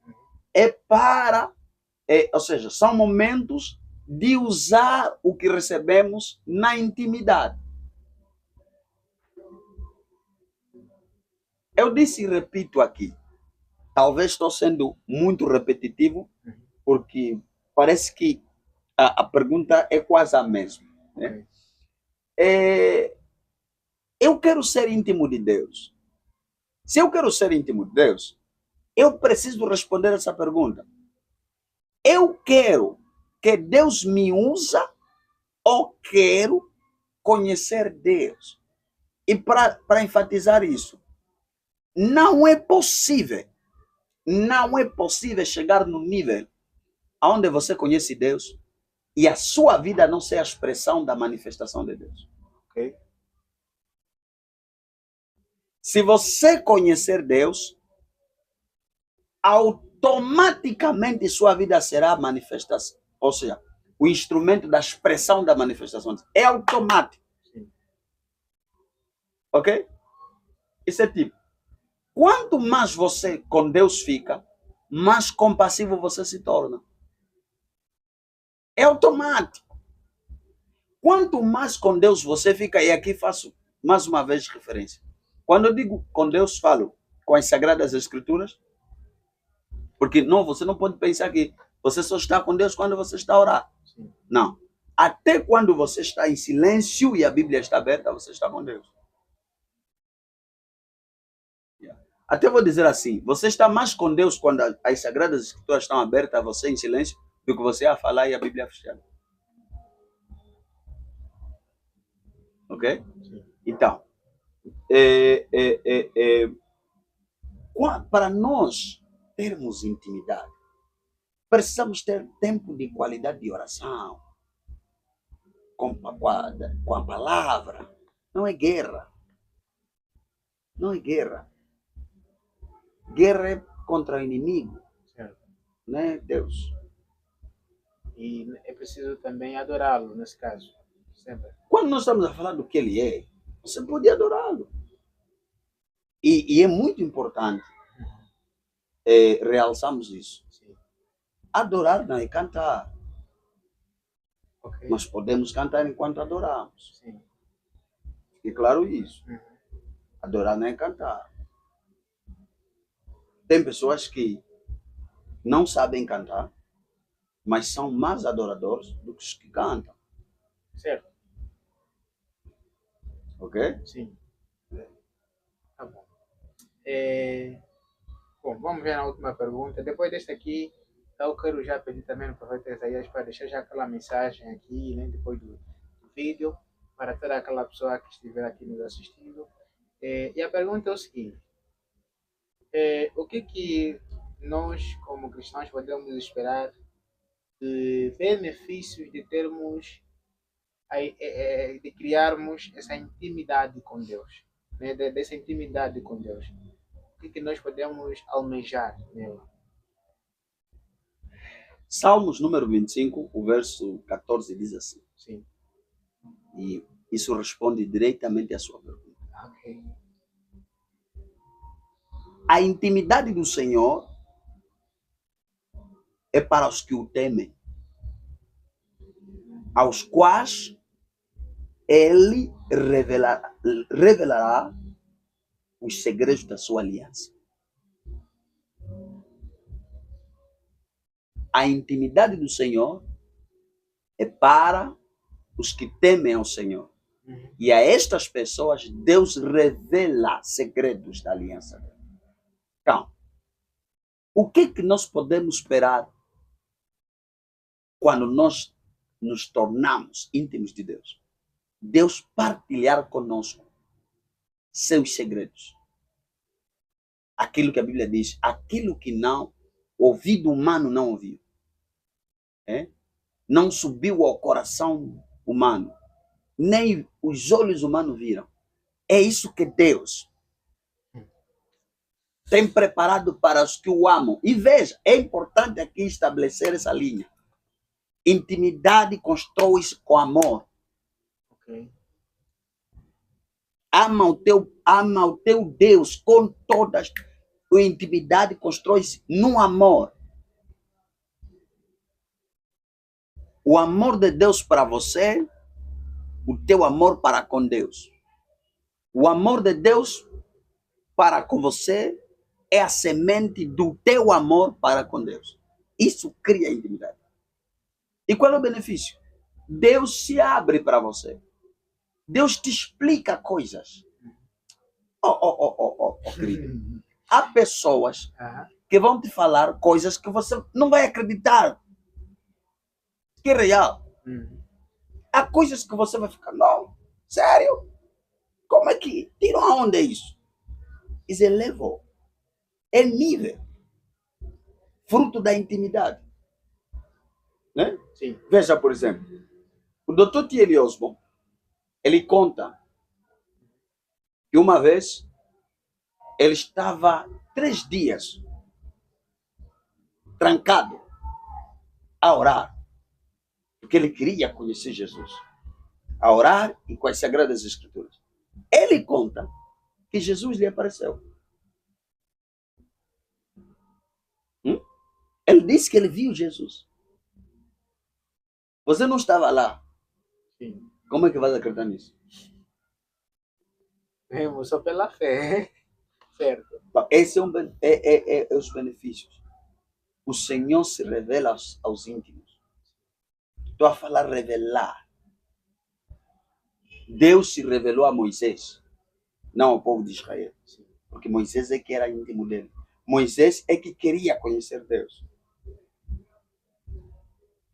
ou seja, são momentos de usar o que recebemos na intimidade. Eu disse e repito aqui, talvez estou sendo muito repetitivo, porque parece que a pergunta é quase a mesma. Né? Eu quero ser íntimo de Deus. Se eu quero ser íntimo de Deus, eu preciso responder essa pergunta. Eu quero que Deus me usa ou quero conhecer Deus? E para enfatizar isso, não é possível chegar no nível onde você conhece Deus e a sua vida não ser a expressão da manifestação de Deus. Okay? Se você conhecer Deus, automaticamente sua vida será manifestação, ou seja, o instrumento da expressão da manifestação. É automático. Sim. Ok? Isso é tipo, quanto mais você com Deus fica, mais compassivo você se torna. É automático. Quanto mais com Deus você fica, e aqui faço mais uma vez referência. Quando eu digo com Deus, falo com as Sagradas Escrituras, porque não, você não pode pensar que você só está com Deus quando você está a orar. Sim. Não. Até quando você está em silêncio e a Bíblia está aberta, você está com Deus. Até vou dizer assim, você está mais com Deus quando as Sagradas Escrituras estão abertas a você em silêncio do que você a falar e a Bíblia fechada. Ok? Sim. Então, para nós termos intimidade, precisamos ter tempo de qualidade de oração, com a palavra. Não é guerra. Não é guerra. Guerra é contra o inimigo. Certo. Não é Deus. E é preciso também adorá-lo, nesse caso. Sempre. Quando nós estamos a falar do que ele é, você pode adorá-lo. E é muito importante realçarmos isso. Sim. Adorar não é cantar. Okay. Nós podemos cantar enquanto adoramos. Sim. E claro isso. Adorar não é cantar. Tem pessoas que não sabem cantar, mas são mais adoradores do que os que cantam. Certo. Ok? Sim. Tá bom. Bom, vamos ver a última pergunta. Depois desta aqui, eu quero já pedir também no profeta Isaías para deixar já aquela mensagem aqui, né? Depois do vídeo para toda aquela pessoa que estiver aqui nos assistindo. E a pergunta é o seguinte: o que nós, como cristãos, podemos esperar de benefícios de termos, de criarmos essa intimidade com Deus, né? Dessa intimidade com Deus? O que nós podemos almejar nela? Salmos número 25, o verso 14 diz assim, Sim. e isso responde diretamente à sua pergunta. Ok. A intimidade do Senhor é para os que o temem, aos quais Ele revelará os segredos da sua aliança. A intimidade do Senhor é para os que temem ao Senhor. E a estas pessoas, Deus revela segredos da aliança. Então, o que nós podemos esperar quando nós nos tornamos íntimos de Deus? Deus partilhar conosco seus segredos. Aquilo que a Bíblia diz, aquilo que o ouvido humano não ouviu. Não subiu ao coração humano, nem os olhos humanos viram. É isso que Deus tem preparado para os que o amam. E veja, é importante aqui estabelecer essa linha. Intimidade constrói-se com amor. Ok. Ama o teu Deus com todas. A intimidade constrói-se no amor. O amor de Deus para você, o teu amor para com Deus. O amor de Deus para com você é a semente do teu amor para com Deus. Isso cria intimidade. E qual é o benefício? Deus se abre para você. Deus te explica coisas. Querido. Há pessoas que vão te falar coisas que você não vai acreditar. Que é real. Há coisas que você vai ficar, não, sério? Como é que? Tiram aonde é isso? Isso é level. É nível. Fruto da intimidade. Né? Sim. Veja, por exemplo, o Dr. Thierry Osborne, ele conta que uma vez ele estava 3 dias trancado a orar, porque ele queria conhecer Jesus, a orar e com as Sagradas Escrituras. Ele conta que Jesus lhe apareceu. Ele disse que ele viu Jesus. Você não estava lá. Sim. Como é que vai acreditar nisso? Só pela fé. Certo. Esse é os benefícios. O Senhor se revela aos íntimos. Estou a falar revelar. Deus se revelou a Moisés, não ao povo de Israel. Porque Moisés é que era íntimo dele. Moisés é que queria conhecer Deus.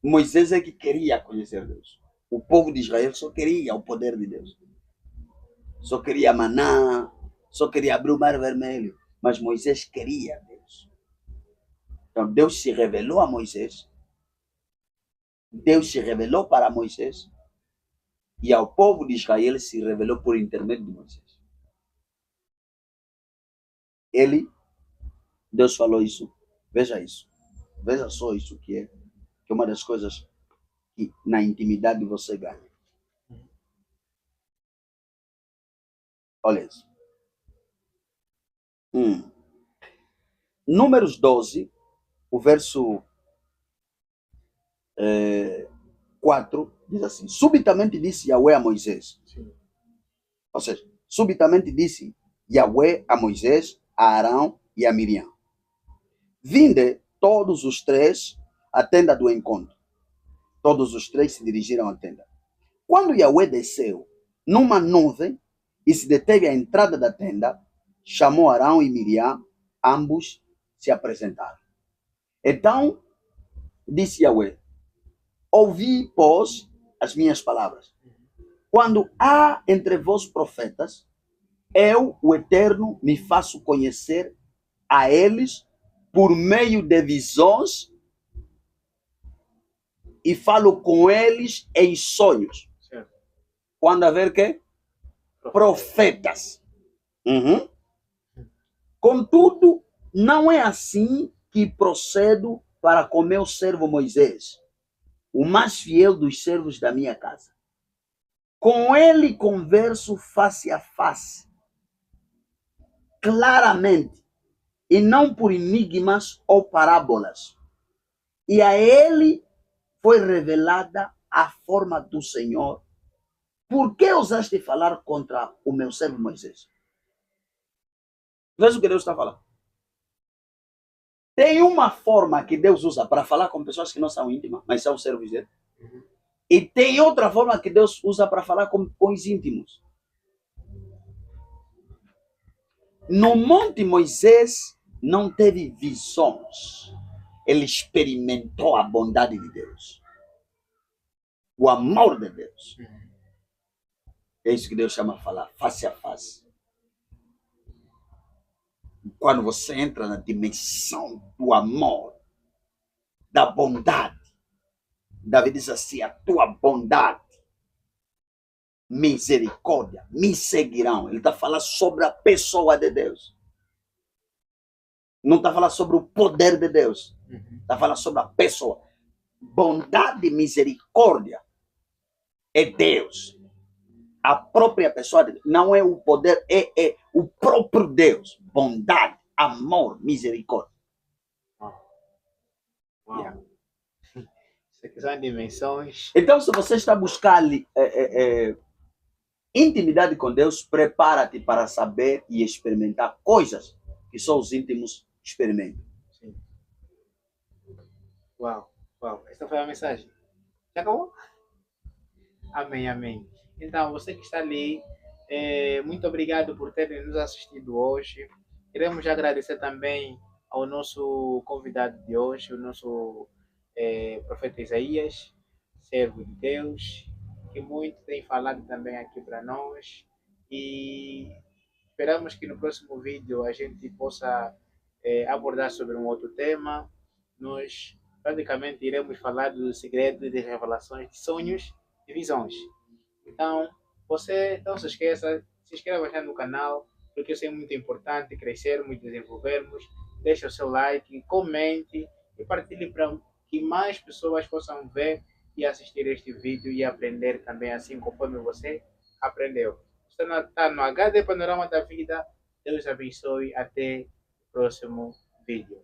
Moisés é que queria conhecer Deus. O povo de Israel só queria o poder de Deus. Só queria maná, só queria abrir o mar vermelho. Mas Moisés queria Deus. Então Deus se revelou a Moisés. Deus se revelou para Moisés. E ao povo de Israel se revelou por intermédio de Moisés. Deus falou isso. Veja isso. Veja só isso que é uma das coisas que na intimidade você ganha. Olha isso. Números 12, o verso 4, diz assim: subitamente disse Yahweh a Moisés. Sim. Ou seja, subitamente disse Yahweh a Moisés, a Arão e a Miriam: vinde todos os 3 à tenda do encontro. Todos os 3 se dirigiram à tenda. Quando Yahweh desceu numa nuvem e se deteve à entrada da tenda, chamou Arão e Miriam, ambos se apresentaram. Então disse Yahweh: ouvi, pois, as minhas palavras. Quando há entre vós profetas, eu, o Eterno, me faço conhecer a eles por meio de visões e falo com eles em sonhos. Certo. Quando haver quê? Profetas. Uhum. Contudo, não é assim que procedo para com meu servo Moisés, o mais fiel dos servos da minha casa. Com ele converso face a face, claramente, e não por enigmas ou parábolas. E a ele foi revelada a forma do Senhor. Por que ousaste falar contra o meu servo Moisés? Veja o que Deus está falando. Tem uma forma que Deus usa para falar com pessoas que não são íntimas, mas são servos dele. E tem outra forma que Deus usa para falar com os íntimos. No Monte Moisés não teve visões. Ele experimentou a bondade de Deus. O amor de Deus. É isso que Deus chama de falar, face a face. Quando você entra na dimensão do amor, da bondade, Davi diz assim, a tua bondade, misericórdia, me seguirão. Ele está falando sobre a pessoa de Deus. Não está falando sobre o poder de Deus. Está falando sobre a pessoa. Bondade e misericórdia é Deus. A própria pessoa de Deus. Não é o poder, é o próprio Deus. Bondade, amor, misericórdia. Yeah. Isso aqui são dimensões. Então, se você está buscando intimidade com Deus, prepara-te para saber e experimentar coisas que só os íntimos experimentam. Sim. Uau, uau. Esta foi a mensagem. Já acabou? Amém, amém. Então, você que está ali, muito obrigado por terem nos assistido hoje. Queremos agradecer também ao nosso convidado de hoje, o nosso profeta Isaías, servo de Deus, que muito tem falado também aqui para nós. E esperamos que no próximo vídeo a gente possa abordar sobre um outro tema. Nós praticamente iremos falar dos segredos, de revelações, de sonhos e visões. Então, você não se esqueça, se inscreva já no canal, porque isso é muito importante, crescermos, desenvolvermos. Deixe o seu like, comente e partilhe para que mais pessoas possam ver e assistir este vídeo e aprender também assim conforme você aprendeu. Você está no HD Panorama da Vida. Deus abençoe. Até o próximo vídeo.